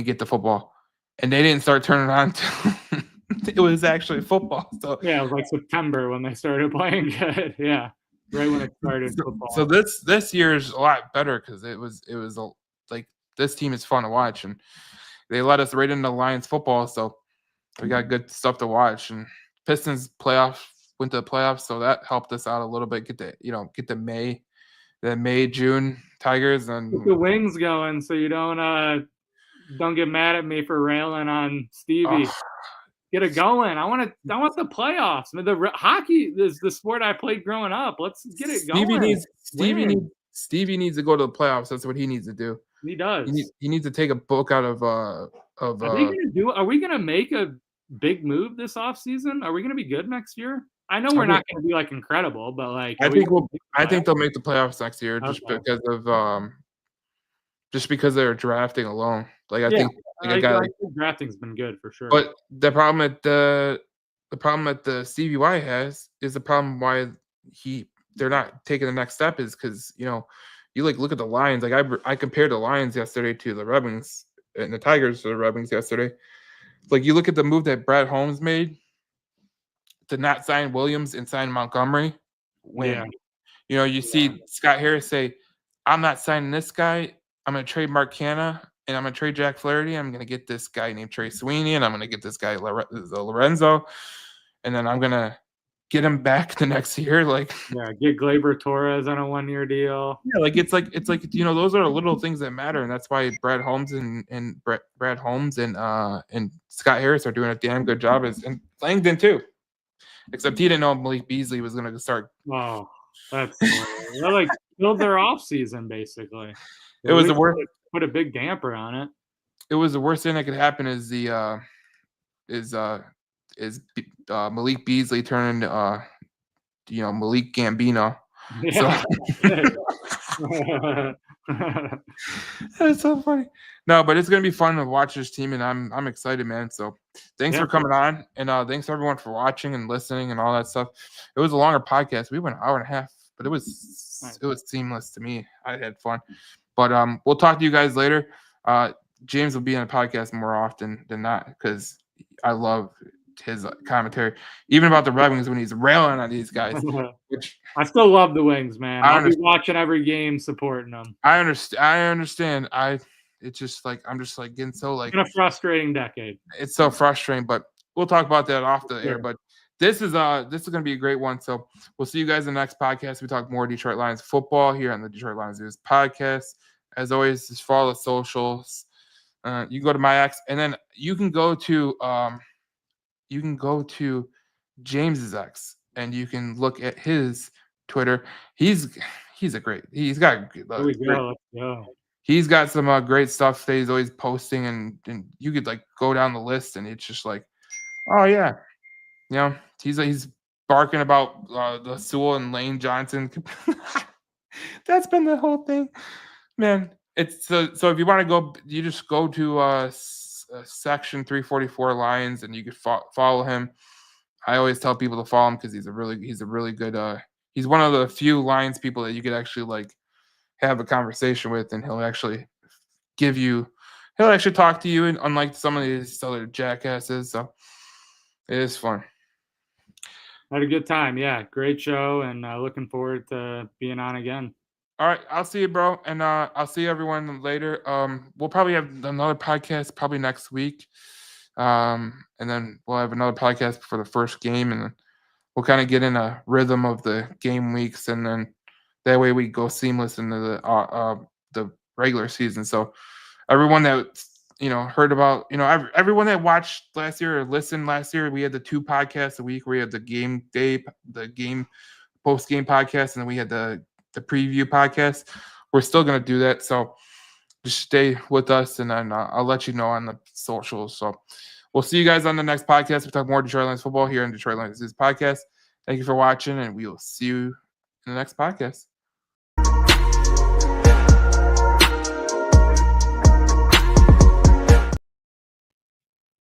get the football. And they didn't start turning on until it was actually football. So yeah, it was like September when they started playing good. Yeah. Right when it started football. So this year is a lot better because it was like, this team is fun to watch, and they let us right into Lions football, so we got good stuff to watch. And Pistons went to the playoffs, so that helped us out a little bit. Get to May May, June Tigers. And Get the wings going so you don't get mad at me for railing on Stevie. Oh. Get it going. I want the playoffs. I mean, hockey is the sport I played growing up. Let's get it going. Stevie needs to go to the playoffs. That's what he needs to do. He does. He needs to take a book out of. Are we gonna make a big move this offseason? Are we gonna be good next year? I know we're not gonna be like incredible, but like I think they'll make the playoffs next year just because they're drafting alone. Like I think drafting's been good for sure. But the problem that Stevie Y has is the problem why they're not taking the next step is because you look at the Lions. Like I compared the Lions yesterday to the Red Wings and the Tigers to the Red Wings yesterday. Like you look at the move that Brad Holmes made to not sign Williams and sign Montgomery. You see Scott Harris say, "I'm not signing this guy. I'm going to trade Mark Canha, and I'm going to trade Jack Flaherty. I'm going to get this guy named Trey Sweeney, and I'm going to get this guy Lorenzo, and then I'm going to get him back the next year." Like, get Gleyber Torres on a 1-year deal. Yeah, it's like those are little things that matter, and that's why Brad Holmes and Scott Harris are doing a damn good job, and Langdon too. Except he didn't know Malik Beasley was going to start. Oh, that's they're like killed their off season basically. It was the worst. Put a big damper on it. It was the worst thing that could happen is Malik Beasley turning Malik Gambino. Yeah. So that's so funny. No, but it's gonna be fun to watch this team, and I'm excited, man. So thanks for coming on, and thanks everyone for watching and listening and all that stuff. It was a longer podcast. We went an hour and a half, but it was seamless to me. I had fun. But we'll talk to you guys later. James will be on the podcast more often than not because I love his commentary, even about the Red Wings when he's railing on these guys. I still love the Wings, man. I'll be watching every game, supporting them. I understand. It's just like I'm just like getting so like. It's been a frustrating decade. It's so frustrating, but we'll talk about that off the air. But this is going to be a great one. So we'll see you guys in the next podcast. We talk more Detroit Lions football here on the Detroit Lions News podcast. As always, just follow the socials. You can go to my X, and then you can go to James's X, and you can look at his Twitter. He's got some great stuff that he's always posting, and you could like go down the list, and it's just like, oh yeah, he's barking about the Sewell and Lane Johnson. That's been the whole thing, man. It's so if you want to go, you just go to section 344 Lions, and you can follow him. I always tell people to follow him because he's a really good. He's one of the few Lions people that you could actually like have a conversation with, and he'll actually talk to you, and unlike some of these other jackasses. So it is fun. Had a good time. Yeah, great show, and looking forward to being on again. All right, I'll see you, bro, and I'll see everyone later. We'll probably have another podcast probably next week, and then we'll have another podcast for the first game, and then we'll kind of get in a rhythm of the game weeks, and then that way we go seamless into the regular season. So everyone that heard about everyone that watched last year or listened last year, we had the 2 podcasts a week. We had the game day, the game post game podcast, and then we had the preview podcast. We're still going to do that. So just stay with us, and then I'll let you know on the socials. So we'll see you guys on the next podcast. We talk more Detroit Lions football here on Detroit Lions News podcast. Thank you for watching, and we will see you in the next podcast.